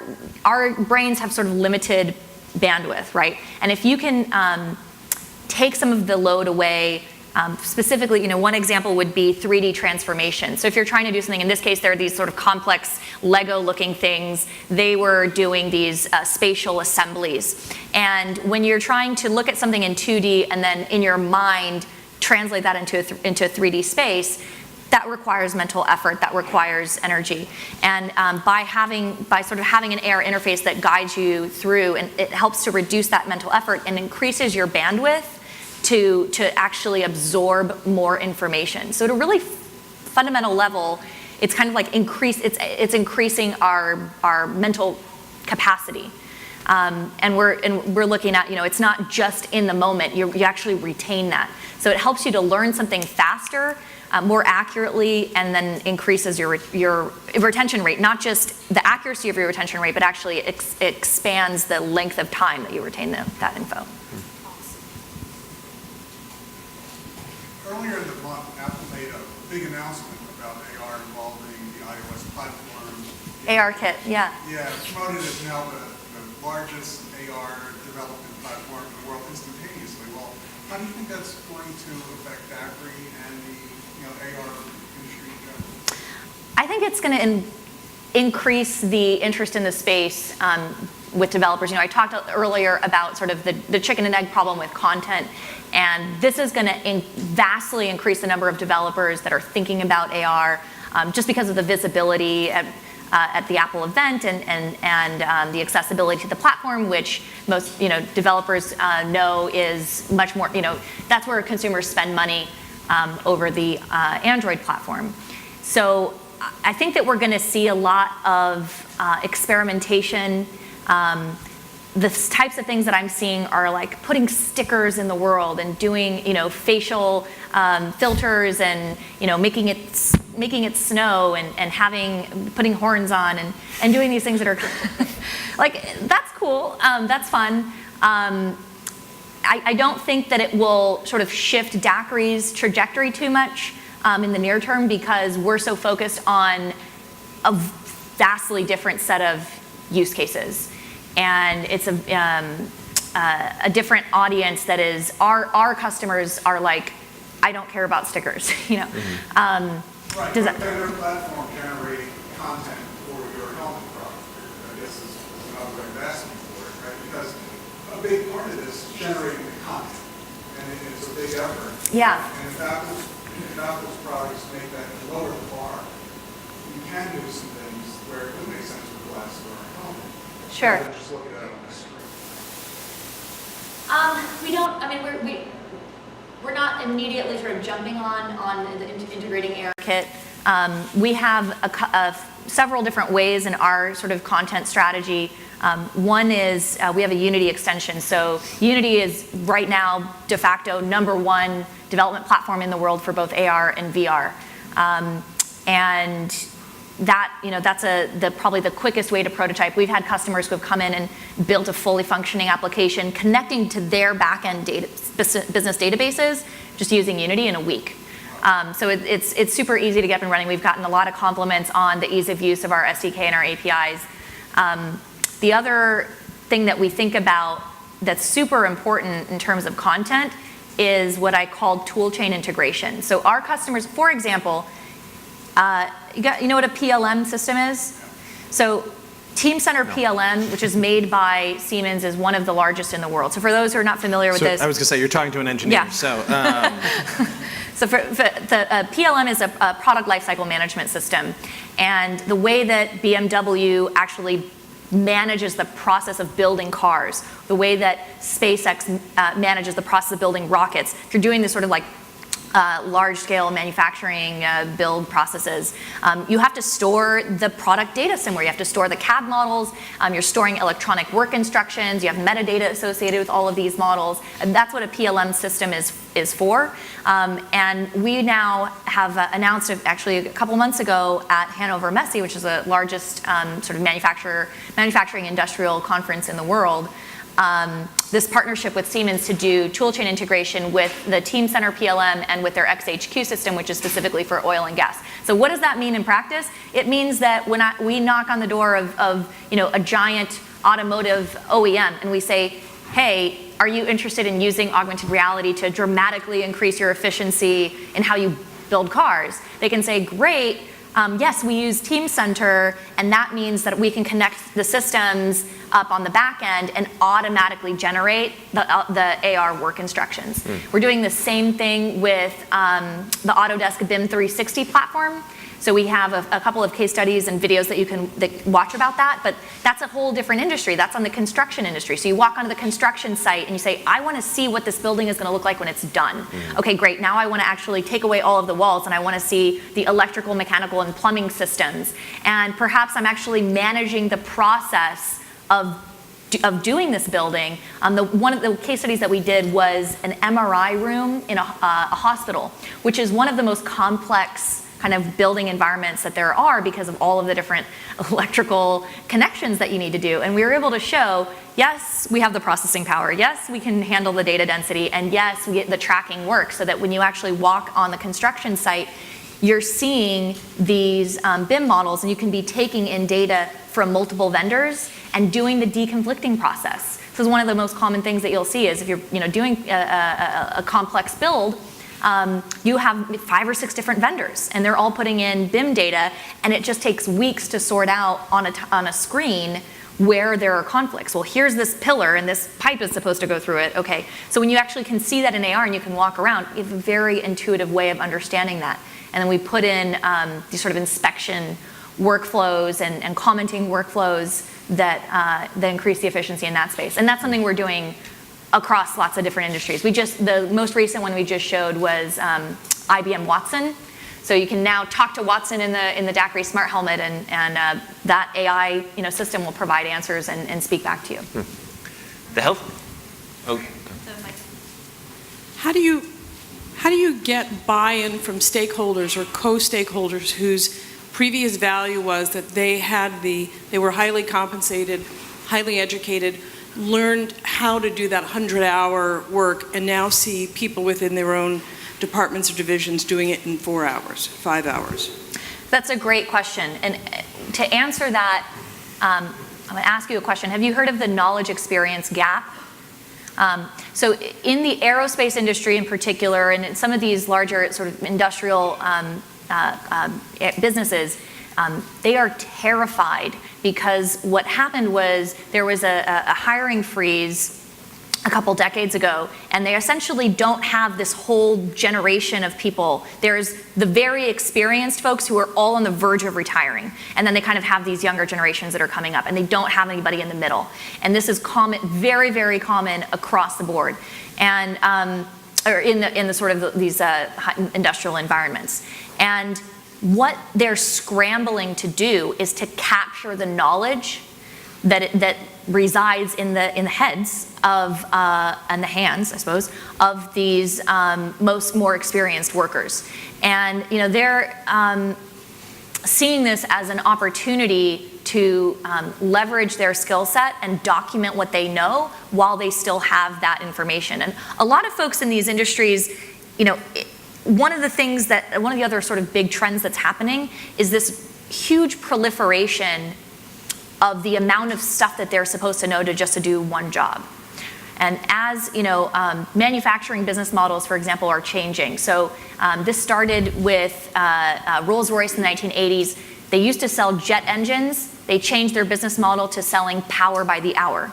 brains have sort of limited bandwidth, right? And if you can take some of the load away, specifically, one example would be 3D transformation. So if you're trying to do something, in this case, there are these sort of complex Lego-looking things. They were doing these spatial assemblies. And when you're trying to look at something in 2D and then in your mind translate that into a 3D space, that requires mental effort, that requires energy. And by sort of having an AR interface that guides you through, and it helps to reduce that mental effort and increases your bandwidth to actually absorb more information. So at a really fundamental level, it's kind of like it's increasing our mental capacity. And we're looking at, it's not just in the moment, you actually retain that. So it helps you to learn something faster, more accurately, and then increases your retention rate. Not just the accuracy of your retention rate, but actually expands the length of time that you retain that info. Earlier in the month, Apple made a big announcement about AR involving the iOS platform. ARKit, yeah. Yeah, promoted as now the largest AR development platform in the world instantaneously. Well, how do you think that's going to affect Daiquiri and the AR industry in general? I think it's going to increase the interest in the space with developers. I talked earlier about sort of the chicken and egg problem with content, and this is going to vastly increase the number of developers that are thinking about AR, just because of the visibility at the Apple event and the accessibility to the platform, which most developers know is much more. That's where consumers spend money over the Android platform. So I think that we're going to see a lot of experimentation. The types of things that I'm seeing are like putting stickers in the world and doing facial filters and making it snow and putting horns on and doing these things that are like, that's cool, that's fun. I don't think that it will sort of shift DAQRI's trajectory too much in the near term, because we're so focused on a vastly different set of use cases. And it's a different audience that is, our customers are like, I don't care about stickers, Right, but then their platform generating content for your helmet product, I guess is another way of asking for it, right? Because a big part of this is generating the content, and it's a big effort. Yeah. And if Apple's products make that lower the bar, you can do some things where it would make sense with glasses or a helmet. Sure. Rather than just look at it on the screen. We don't, I mean, we're not immediately sort of jumping on the integrating ARKit. We have several different ways in our sort of content strategy. One is we have a Unity extension. So Unity is right now de facto #1 development platform in the world for both AR and VR. And that, that's probably the quickest way to prototype. We've had customers who have come in and built a fully functioning application connecting to their back-end business databases just using Unity in a week. So it's super easy to get up and running. We've gotten a lot of compliments on the ease of use of our SDK and our APIs. The other thing that we think about that's super important in terms of content is what I call toolchain integration. So our customers, for example, you know what a PLM system is? So Teamcenter PLM, which is made by Siemens, is one of the largest in the world. So for those who are not familiar with this. I was going to say, you're talking to an engineer. Yeah. So, So for the PLM is a product lifecycle management system. And the way that BMW actually manages the process of building cars, the way that SpaceX manages the process of building rockets, if you're doing this sort of like large-scale manufacturing build processes, you have to store the product data somewhere. You have to store the CAD models. You're storing electronic work instructions. You have metadata associated with all of these models. And that's what a PLM system is for. And we now have announced, actually a couple months ago at Hannover Messe, which is the largest sort of manufacturing industrial conference in the world, this partnership with Siemens to do toolchain integration with the Teamcenter PLM and with their XHQ system, which is specifically for oil and gas. So what does that mean in practice? It means that when we knock on the door of a giant automotive OEM and we say, hey, are you interested in using augmented reality to dramatically increase your efficiency in how you build cars? They can say, great, yes, we use Teamcenter, and that means that we can connect the systems up on the back end and automatically generate the AR work instructions. We're doing the same thing with the Autodesk BIM 360 platform. So we have a couple of case studies and videos that you can watch about that, but that's a whole different industry. That's on the construction industry. So you walk onto the construction site and you say, I want to see what this building is going to look like when it's done. Okay, great. Now I want to actually take away all of the walls and I want to see the electrical, mechanical, and plumbing systems. And perhaps I'm actually managing the process of doing this building. One of the case studies that we did was an MRI room in a hospital, which is one of the most complex kind of building environments that there are because of all of the different electrical connections that you need to do. And we were able to show, yes, we have the processing power. Yes, we can handle the data density. And yes, we get the tracking work so that when you actually walk on the construction site, you're seeing these BIM models and you can be taking in data from multiple vendors and doing the deconflicting process. This is one of the most common things that you'll see is if you're doing a complex build, you have 5 or 6 different vendors and they're all putting in BIM data and it just takes weeks to sort out on a screen where there are conflicts. Well, here's this pillar and this pipe is supposed to go through it. Okay, so when you actually can see that in AR and you can walk around, you have a very intuitive way of understanding that. And then we put in these sort of inspection workflows and commenting workflows that increase the efficiency in that space. And that's something we're doing across lots of different industries. The most recent one we just showed was IBM Watson. So you can now talk to Watson in the Daiquiri Smart Helmet, and that AI system will provide answers and speak back to you. The health. Oh. How do you get buy-in from stakeholders or co-stakeholders whose previous value was that they were highly compensated, highly educated, learned how to do that 100-hour work, and now see people within their own departments or divisions doing it in 4 hours, 5 hours? That's a great question. And to answer that, I'm going to ask you a question. Have you heard of the knowledge experience gap? So in the aerospace industry in particular, and in some of these larger sort of industrial businesses, they are terrified because what happened was there was a hiring freeze a couple decades ago, and they essentially don't have this whole generation of people. There's the very experienced folks who are all on the verge of retiring, and then they kind of have these younger generations that are coming up, and they don't have anybody in the middle. And this is common, very, very common across the board, and or in the sort of these industrial environments. And what they're scrambling to do is to capture the knowledge that resides in the heads of and the hands, I suppose, of these more experienced workers. And they're seeing this as an opportunity to leverage their skill set and document what they know while they still have that information. And a lot of folks in these industries, one of the other sort of big trends that's happening is this huge proliferation of the amount of stuff that they're supposed to know to do one job. And as manufacturing business models, for example, are changing. So this started with Rolls-Royce in the 1980s. They used to sell jet engines. They changed their business model to selling power by the hour.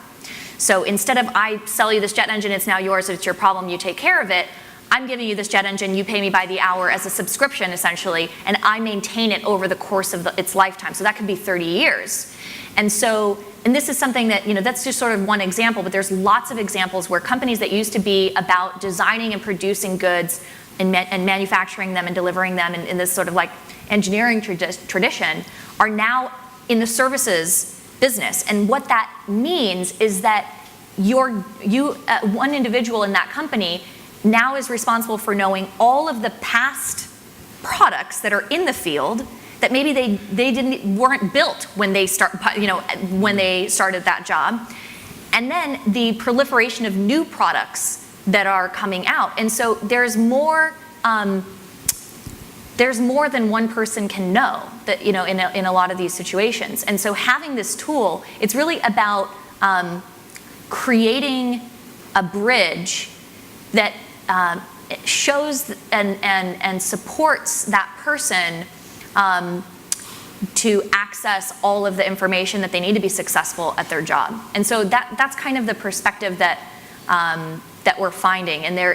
So instead of I sell you this jet engine, it's now yours, it's your problem, you take care of it, I'm giving you this jet engine, you pay me by the hour as a subscription essentially, and I maintain it over the course of its lifetime. So that could be 30 years. And this is something that, that's just sort of one example, but there's lots of examples where companies that used to be about designing and producing goods and manufacturing them and delivering them in this sort of like engineering tradition are now in the services business. And what that means is that one individual in that company now is responsible for knowing all of the past products that are in the field that maybe they weren't built when they started that job, and then the proliferation of new products that are coming out. And so there's more than one person can know that in a lot of these situations. And so having this tool, it's really about creating a bridge that shows and supports that person to access all of the information that they need to be successful at their job. And so that's kind of the perspective that we're finding. And that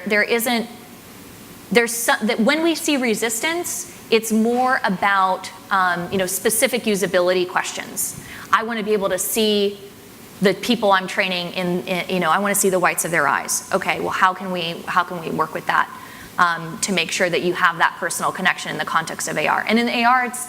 when we see resistance, it's more about specific usability questions. I want to be able to see the people I'm training I want to see the whites of their eyes. Okay, well, how can we work with that to make sure that you have that personal connection in the context of AR? And in AR, it's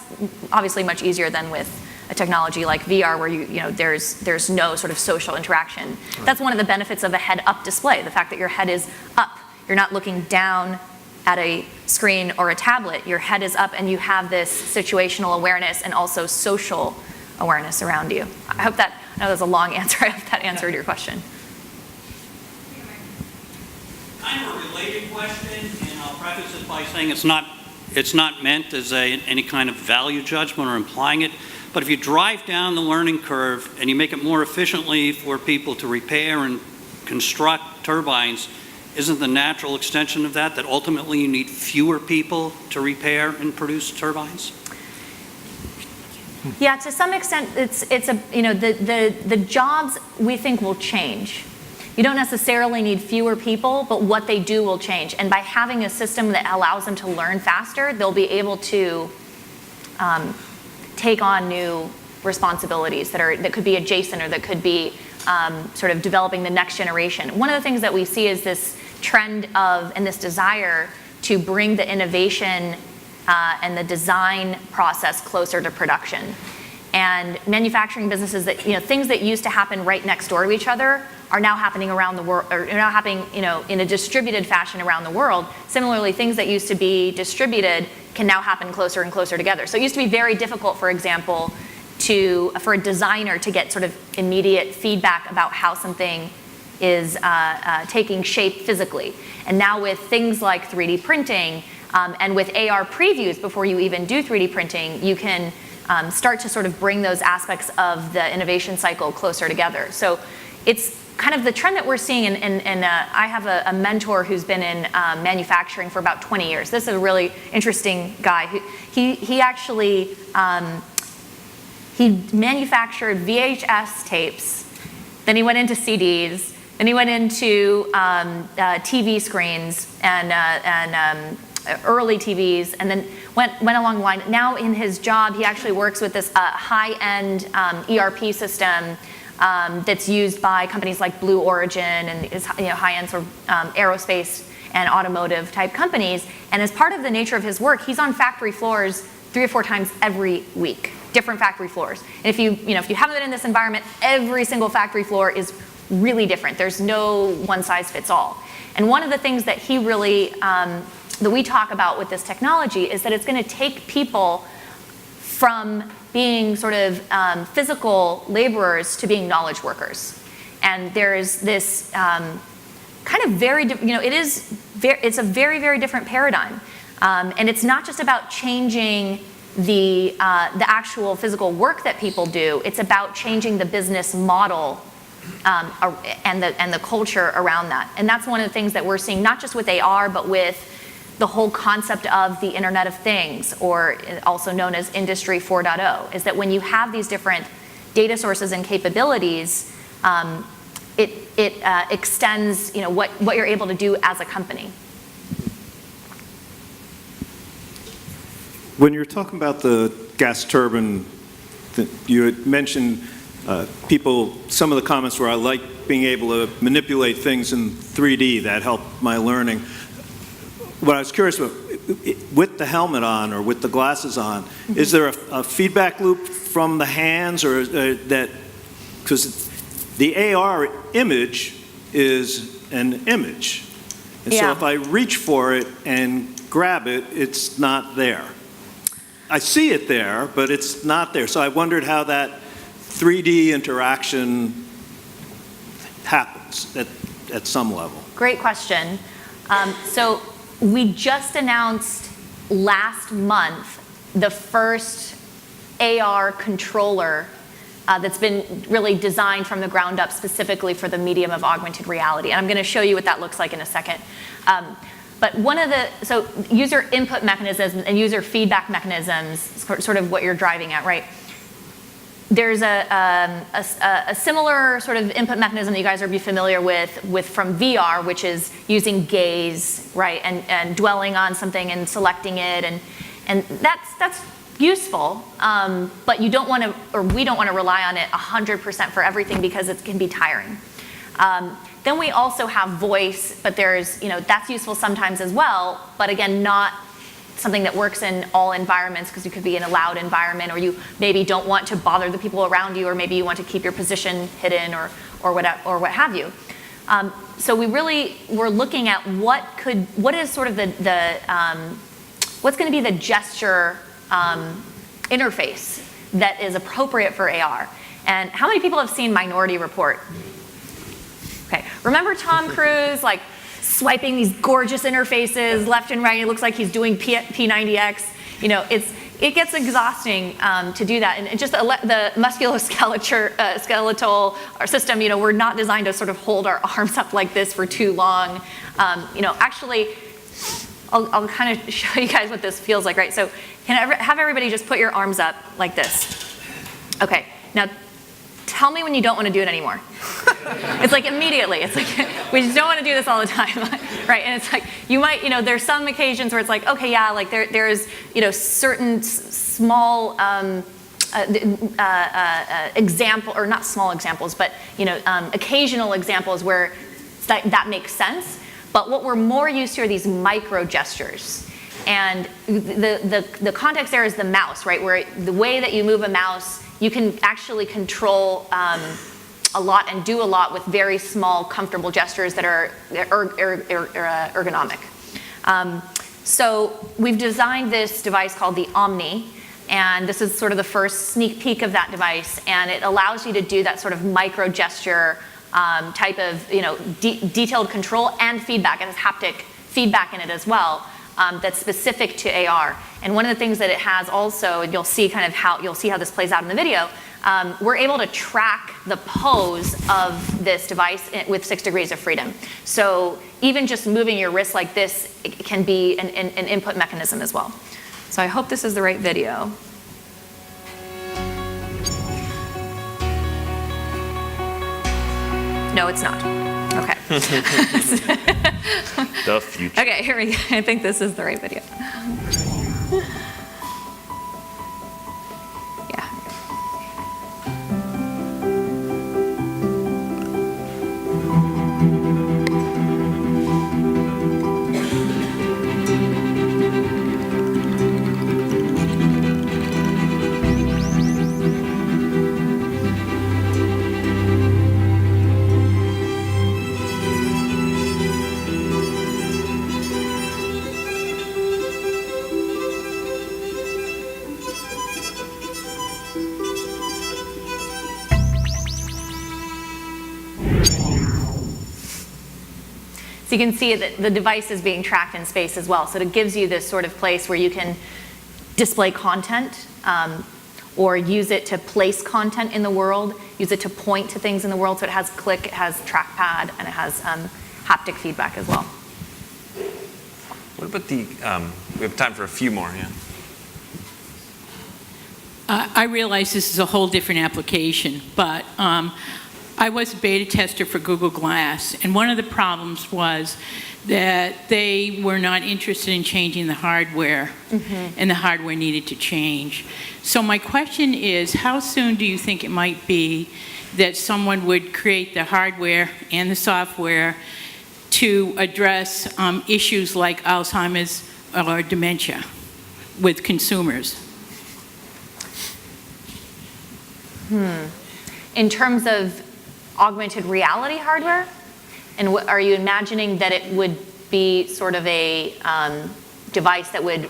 obviously much easier than with a technology like VR, where there's no sort of social interaction. Right. That's one of the benefits of a head-up display. The fact that your head is up, you're not looking down at a screen or a tablet. Your head is up, and you have this situational awareness and also social awareness around you. I know that was a long answer. I hope that answered your question. Kind of a related question, and I'll preface it by saying it's not meant as any kind of value judgment or implying it, but if you drive down the learning curve and you make it more efficiently for people to repair and construct turbines, isn't the natural extension of that ultimately you need fewer people to repair and produce turbines? Yeah, to some extent, it's a, you know, the jobs we think will change. You don't necessarily need fewer people, but what they do will change. And by having a system that allows them to learn faster, they'll be able to take on new responsibilities that could be adjacent, or that could be sort of developing the next generation. One of the things that we see is this trend of, and this desire to bring the innovation and the design process closer to production. And manufacturing businesses that, you know, things that used to happen right next door to each other are now happening around the world, or are now happening, you know, in a distributed fashion around the world. Similarly, things that used to be distributed can now happen closer and closer together. So it used to be very difficult, for example, for a designer to get sort of immediate feedback about how something is taking shape physically. And now with things like 3D printing and with AR previews before you even do 3D printing, you can start to sort of bring those aspects of the innovation cycle closer together. So it's kind of the trend that we're seeing, and I have a mentor who's been in manufacturing for about 20 years. This is a really interesting guy. He actually, he manufactured VHS tapes, then he went into CDs, then he went into TV screens and early TVs, and then went along the line. Now in his job, he actually works with this high-end ERP system that's used by companies like Blue Origin and is, you know, high-end sort of aerospace and automotive type companies. And as part of the nature of his work, he's on factory floors 3 or 4 times every week, different factory floors. And if you haven't been in this environment, every single factory floor is really different. There's no one size fits all. And one of the things that he really that we talk about with this technology is that it's going to take people from being sort of physical laborers to being knowledge workers. And there's this kind of very, you know, it's a very, very different paradigm. And it's not just about changing the actual physical work that people do. It's about changing the business model and the culture around that. And that's one of the things that we're seeing, not just with AR, but with the whole concept of the Internet of Things, or also known as Industry 4.0, is that when you have these different data sources and capabilities, it extends, you know, what you're able to do as a company. When you're talking about the gas turbine, you had mentioned some of the comments where I like being able to manipulate things in 3D, that helped my learning. What I was curious about, with the helmet on or with the glasses on, mm-hmm. is there a feedback loop from the hands, or that, because the AR image is an image. And so if I reach for it and grab it, it's not there. I see it there, but it's not there. So I wondered how that 3D interaction happens at some level. Great question. So we just announced last month the first AR controller that's been really designed from the ground up specifically for the medium of augmented reality. And I'm going to show you what that looks like in a second. But so user input mechanisms and user feedback mechanisms, sort of what you're driving at, right? There's a similar sort of input mechanism that you guys are familiar with from VR, which is using gaze, right, and dwelling on something and selecting it, and that's useful, but you don't want to, or we don't want to rely on it 100% for everything, because it can be tiring. Then we also have voice, but there's, you know, that's useful sometimes as well, but again, not something that works in all environments, because you could be in a loud environment, or you maybe don't want to bother the people around you, or maybe you want to keep your position hidden, or what have you. So we're looking at what is sort of what's going to be the gesture interface that is appropriate for AR. And how many people have seen Minority Report? Okay, remember Tom Cruise, like, swiping these gorgeous interfaces left and right? It looks like he's doing P90X. You know, it gets exhausting to do that. And just the musculoskeletal system, you know, we're not designed to sort of hold our arms up like this for too long. You know, actually, I'll kind of show you guys what this feels like, right? So can I have everybody just put your arms up like this? Okay, now tell me when you don't want to do it anymore. It's like immediately. It's like, we just don't want to do this all the time, right? And it's like, you might, there's some occasions where it's like, okay, yeah, like there's, certain small example, or not small examples, but, occasional examples where that makes sense. But what we're more used to are these micro gestures. And the context there is the mouse, right? Where the way that you move a mouse, you can actually control a lot and do a lot with very small, comfortable gestures that are ergonomic. So we've designed this device called the Omni, and this is sort of the first sneak peek of that device, and it allows you to do that sort of micro gesture type of detailed control and feedback. It has haptic feedback in it as well. That's specific to AR. And one of the things that it has also, and you'll see how this plays out in the video, we're able to track the pose of this device with 6 degrees of freedom. So even just moving your wrist like this, it can be an input mechanism as well. So I hope this is the right video. No, it's not. Okay. The future. Okay, here we go. I think this is the right video. Yeah. So you can see that the device is being tracked in space as well. So it gives you this sort of place where you can display content or use it to place content in the world, use it to point to things in the world. So it has click, it has trackpad, and it has haptic feedback as well. What about we have time for a few more, yeah. I realize this is a whole different application, but I was a beta tester for Google Glass, and one of the problems was that they were not interested in changing the hardware, and the hardware needed to change. So my question is, how soon do you think it might be that someone would create the hardware and the software to address issues like Alzheimer's or dementia with consumers? In terms of augmented reality hardware? And are you imagining that it would be sort of a device that would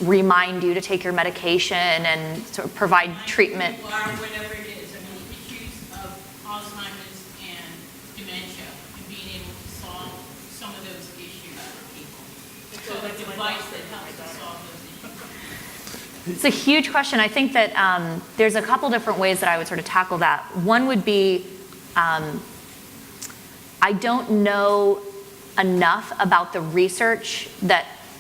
remind you to take your medication and sort of provide treatment? Or whatever it is. I mean, issues of Alzheimer's and dementia and being able to solve some of those issues for people. So a device that helps us solve those issues. It's a huge question. I think that there's a couple different ways that I would sort of tackle that. One would be, I don't know enough about the research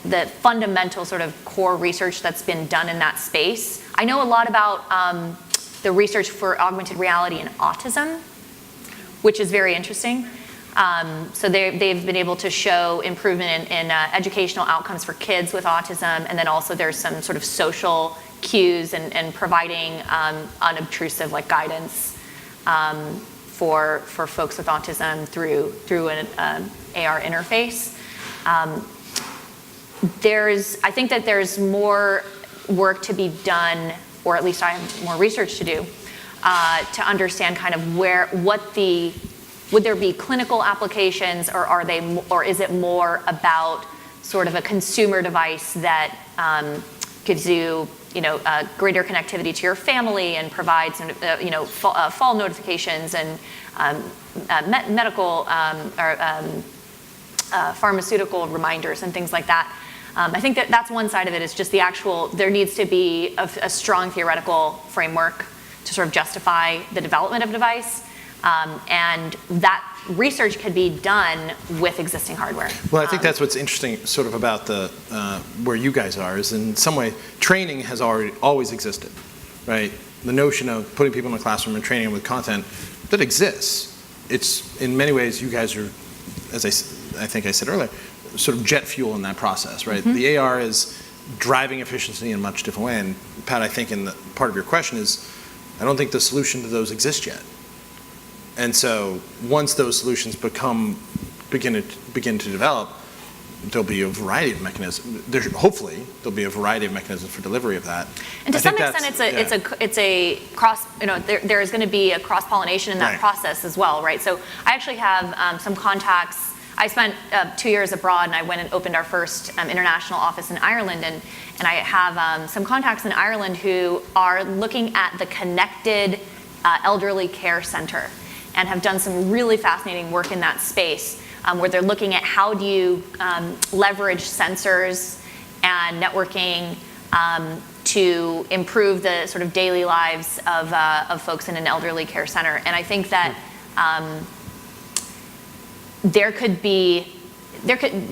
the fundamental sort of core research that's been done in that space. I know a lot about the research for augmented reality and autism, which is very interesting. So they've been able to show improvement in educational outcomes for kids with autism, and then also there's some sort of social cues and providing unobtrusive like guidance for folks with autism through an AR interface. I think that there's more work to be done, or at least I have more research to do, to understand kind of would there be clinical applications, or is it more about sort of a consumer device that gives you, greater connectivity to your family and provides, fall notifications and medical or pharmaceutical reminders and things like that. I think that's one side of it, is just the actual, there needs to be a strong theoretical framework to sort of justify the development of a device. And that research could be done with existing hardware. Well, I think that's what's interesting sort of about where you guys are, is in some way training has always existed, right? the notion of putting people in a classroom and training them with content that exists. It's, in many ways, you guys are, as I think I said earlier, sort of jet fuel in that process, right? The AR is driving efficiency in a much different way. And Pat, I think in the part of your question is, I don't think the solution to those exists yet. And so once those solutions begin to develop, there'll be a variety of mechanisms. Hopefully, there'll be a variety of mechanisms for delivery of that. And to some extent, it's a cross. There is going to be a cross pollination in that process as well, right? So I actually have some contacts. I spent 2 years abroad, and I went and opened our first international office in Ireland, and I have some contacts in Ireland who are looking at the connected elderly care center, and have done some really fascinating work in that space. Where they're looking at how do you leverage sensors and networking to improve the sort of daily lives of folks in an elderly care center. And I think that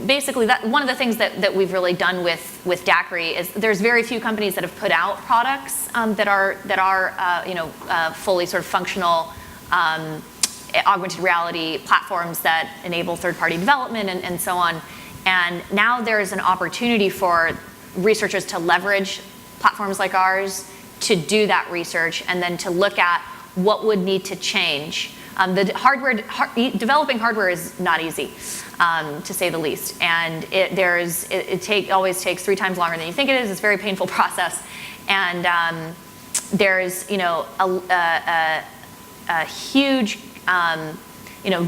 basically one of the things that we've really done with DAQRI is there's very few companies that have put out products that are fully sort of functional augmented reality platforms that enable third-party development and so on. And now there's an opportunity for researchers to leverage platforms like ours to do that research and then to look at what would need to change. Developing hardware is not easy, to say the least. And it always takes 3 times longer than you think it is. It's a very painful process. And there's a huge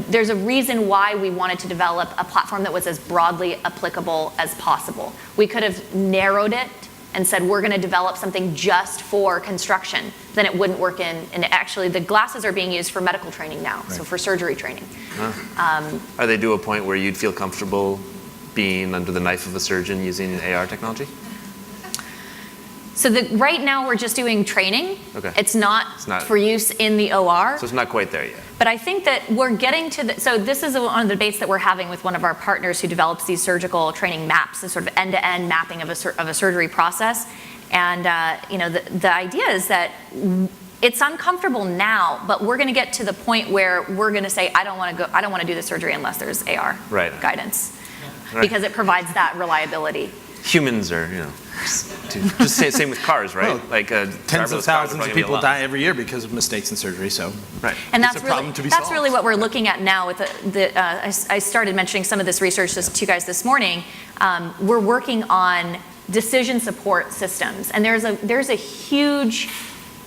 there's a reason why we wanted to develop a platform that was as broadly applicable as possible. We could have narrowed it and said, we're going to develop something just for construction. Then it wouldn't work and actually the glasses are being used for medical training now, so for surgery training. Are they to a point where you'd feel comfortable being under the knife of a surgeon using AR technology? So right now we're just doing training. Okay. It's not for use in the OR. So it's not quite there yet. But I think that we're getting to so this is one of the debates that we're having with one of our partners who develops these surgical training maps, and sort of end-to-end mapping of a surgery process. And the idea is that it's uncomfortable now, but we're going to get to the point where we're going to say, I don't want to do the surgery unless there's AR guidance, because it provides that reliability. Humans are, just say same with cars, right? Well, tens of thousands of people die every year because of mistakes in surgery. So, and that's really what we're looking at now. With I started mentioning some of this research to you guys this morning. We're working on decision support systems, and there's a huge,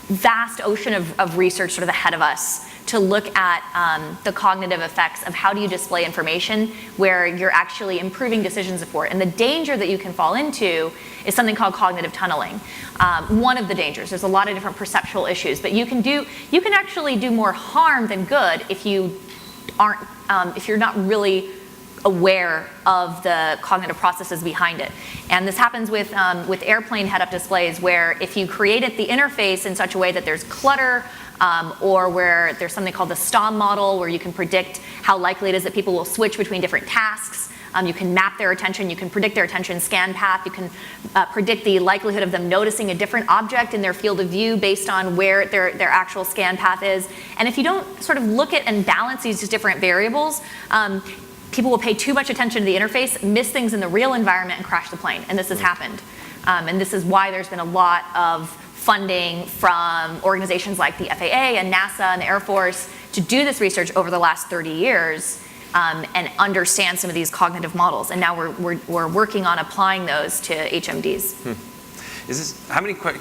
vast ocean of research sort of ahead of us to look at the cognitive effects of how do you display information where you're actually improving decision support. And the danger that you can fall into is something called cognitive tunneling. One of the dangers. There's a lot of different perceptual issues, but you can actually do more harm than good if you aren't if you're not really aware of the cognitive processes behind it. And this happens with airplane head-up displays, where if you created the interface in such a way that there's clutter, or where there's something called the STOM model, where you can predict how likely it is that people will switch between different tasks. You can map their attention, you can predict their attention scan path, you can predict the likelihood of them noticing a different object in their field of view based on where their actual scan path is. And if you don't sort of look at and balance these different variables, people will pay too much attention to the interface, miss things in the real environment, and crash the plane. And this has happened. And this is why there's been a lot of funding from organizations like the FAA and NASA and the Air Force to do this research over the last 30 years and understand some of these cognitive models. And now we're working on applying those to HMDs.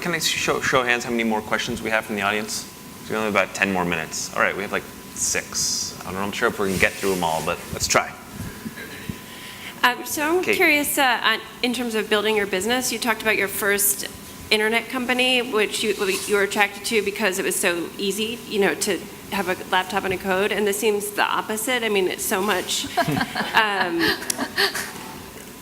Can I show hands how many more questions we have from the audience? So we only have about 10 more minutes. All right, we have like 6. I'm sure if we can get through them all, but let's try. So I'm curious, in terms of building your business, you talked about your first internet company, which you were attracted to because it was so easy, to have a laptop and a code, and this seems the opposite. I mean, it's so much,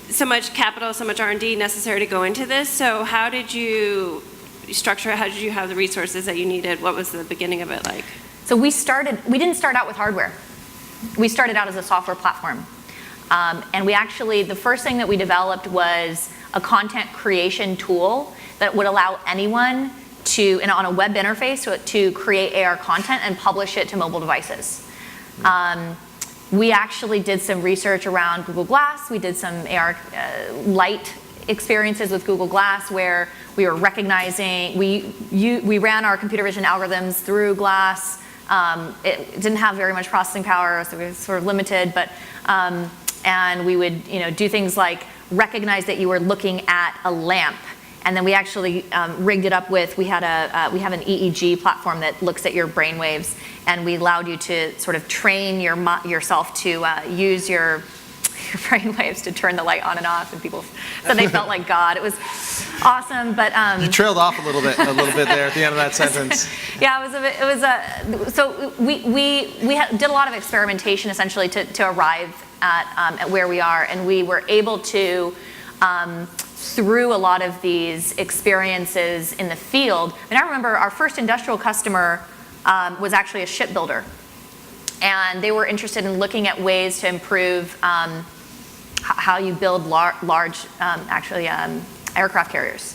so much capital, so much R&D necessary to go into this. So how did you structure it? How did you have the resources that you needed? What was the beginning of it like? So we didn't start out with hardware. We started out as a software platform. And the first thing that we developed was a content creation tool that would allow anyone and on a web interface to create AR content and publish it to mobile devices. We actually did some research around Google Glass. We did some AR light experiences with Google Glass where we were recognizing, we ran our computer vision algorithms through Glass. It didn't have very much processing power, so we were sort of limited, but, and we would do things like recognize that you were looking at a lamp. And then we actually rigged it up with, we have an EEG platform that looks at your brain waves, and we allowed you to sort of train yourself to use your brain waves to turn the light on and off, and people said they felt like God. It was awesome, but You trailed off a little bit there at the end of that sentence. yeah, so we did a lot of experimentation essentially to arrive at where we are, and we were able to through a lot of these experiences in the field. And I remember our first industrial customer was actually a shipbuilder. And they were interested in looking at ways to improve how you build large aircraft carriers.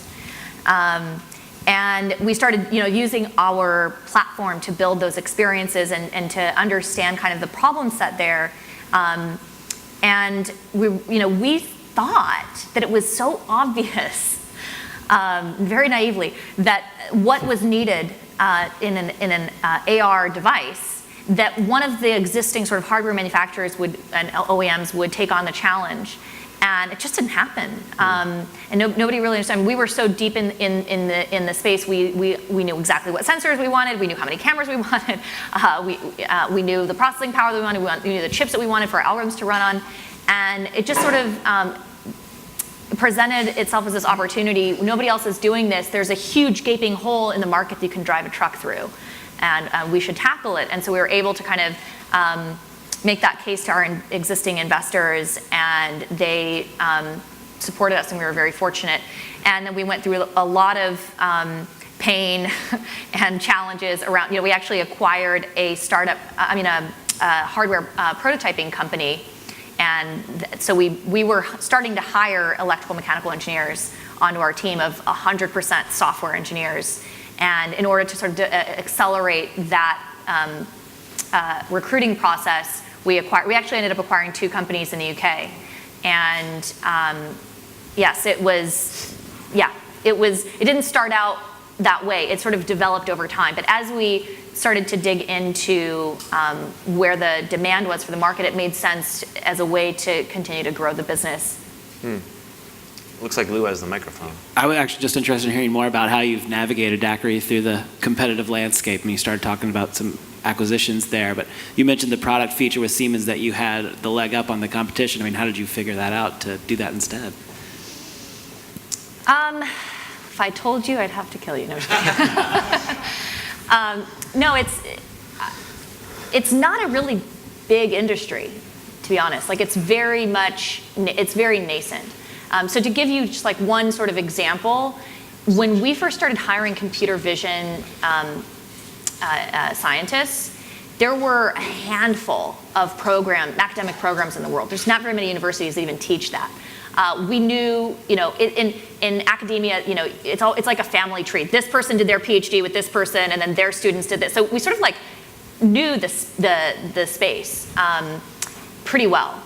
And we started using our platform to build those experiences and to understand kind of the problem set there. And we thought that it was so obvious, very naively, that what was needed in an AR device, that one of the existing sort of hardware manufacturers and OEMs would take on the challenge. And it just didn't happen. And nobody really understood. We were so deep in the space, we knew exactly what sensors we wanted, we knew how many cameras we wanted, we knew the processing power that we wanted, we knew the chips that we wanted for our algorithms to run on. And it just sort of presented itself as this opportunity. Nobody else is doing this. There's a huge gaping hole in the market that you can drive a truck through. And we should tackle it. And so we were able to kind of make that case to our existing investors, and they supported us, and we were very fortunate. And then we went through a lot of pain and challenges around, we actually acquired a hardware prototyping company. And so we were starting to hire electrical mechanical engineers onto our team of 100% software engineers. And in order to sort of accelerate that recruiting process, we actually ended up acquiring 2 companies in the UK. And yes, it didn't start out that way. It sort of developed over time. But as we started to dig into where the demand was for the market, it made sense as a way to continue to grow the business. Looks like Lou has the microphone. I was actually just interested in hearing more about how you've navigated Daiquiri through the competitive landscape. And you started talking about some acquisitions there, but you mentioned the product feature with Siemens that you had the leg up on the competition. I mean, how did you figure that out to do that instead? If I told you, I'd have to kill you. No, no, it's not a really big industry, to be honest. Like it's very nascent. So to give you just like one sort of example, when we first started hiring computer vision scientists, there were a handful of academic programs in the world. There's not very many universities that even teach that. We knew, in academia, it's like a family tree. This person did their PhD with this person, and then their students did this. So we sort of like knew the space pretty well.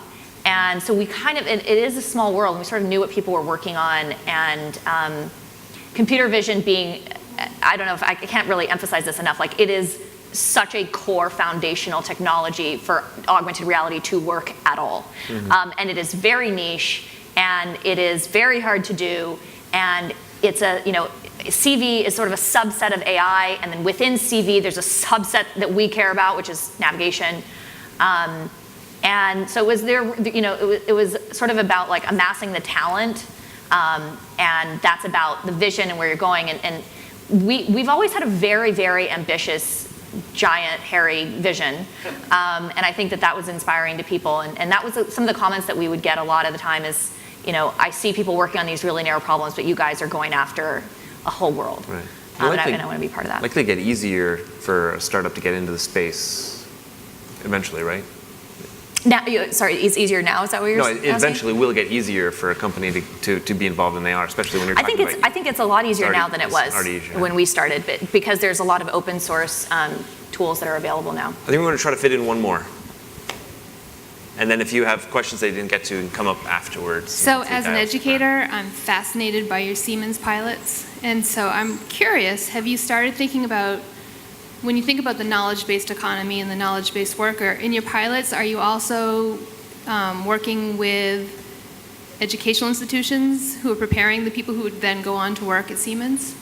And so we kind of, it is a small world, and we sort of knew what people were working on. And computer vision being, I don't know if I can't really emphasize this enough, like it is such a core foundational technology for augmented reality to work at all. Mm-hmm. And it is very niche, and it is very hard to do, and it's CV is sort of a subset of AI, and then within CV there's a subset that we care about, which is navigation. And so it was sort of about like amassing the talent, and that's about the vision and where you're going. And we've always had a very, very ambitious, giant, hairy vision, and I think that was inspiring to people. And that was some of the comments that we would get a lot of the time is, I see people working on these really narrow problems, but you guys are going after a whole world. Right. And I want to be part of that. Likely get easier for a startup to get into the space eventually, right? Now, sorry, it's easier now, is that what you're No, asking? it eventually will get easier for a company to be involved in AR, especially when you're I talking think about... I think it's a lot easier now than it was easier. when we started, because there's a lot of open source tools that are available now. I think we're going to try to fit in one more. And then if you have questions that you didn't get to, you can come up afterwards. So as an educator, I'm fascinated by your Siemens pilots. And so I'm curious, have you started thinking about, when you think about the knowledge-based economy and the knowledge-based worker, in your pilots, are you also working with educational institutions who are preparing the people who would then go on to work at Siemens?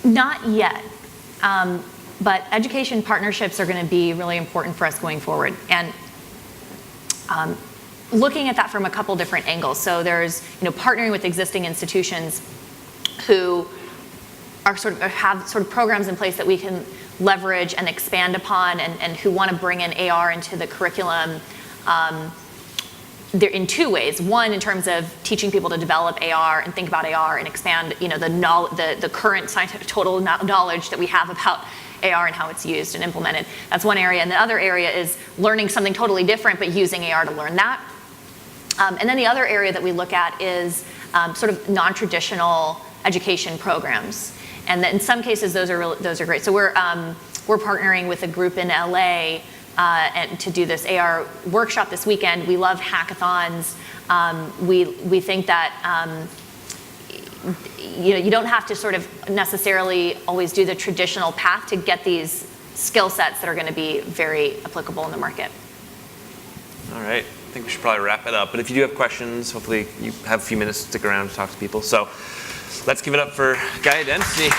Not yet. But education partnerships are going to be really important for us going forward. And looking at that from a couple different angles. So there's, partnering with existing institutions who are have programs in place that we can leverage and expand upon, and who want to bring in AR into the curriculum. They're in two ways. One, in terms of teaching people to develop AR and think about AR and expand, the current scientific total knowledge that we have about AR and how it's used and implemented. That's one area. And the other area is learning something totally different, but using AR to learn that. And then the other area that we look at is sort of non-traditional education programs. And in some cases, those are great. So we're partnering with a group in LA and to do this AR workshop this weekend. We love hackathons. We think that you don't have to sort of necessarily always do the traditional path to get these skill sets that are going to be very applicable in the market. All right. I think we should probably wrap it up. But if you do have questions, hopefully you have a few minutes to stick around to talk to people. So let's give it up for Gaia Dempsey.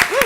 Woo.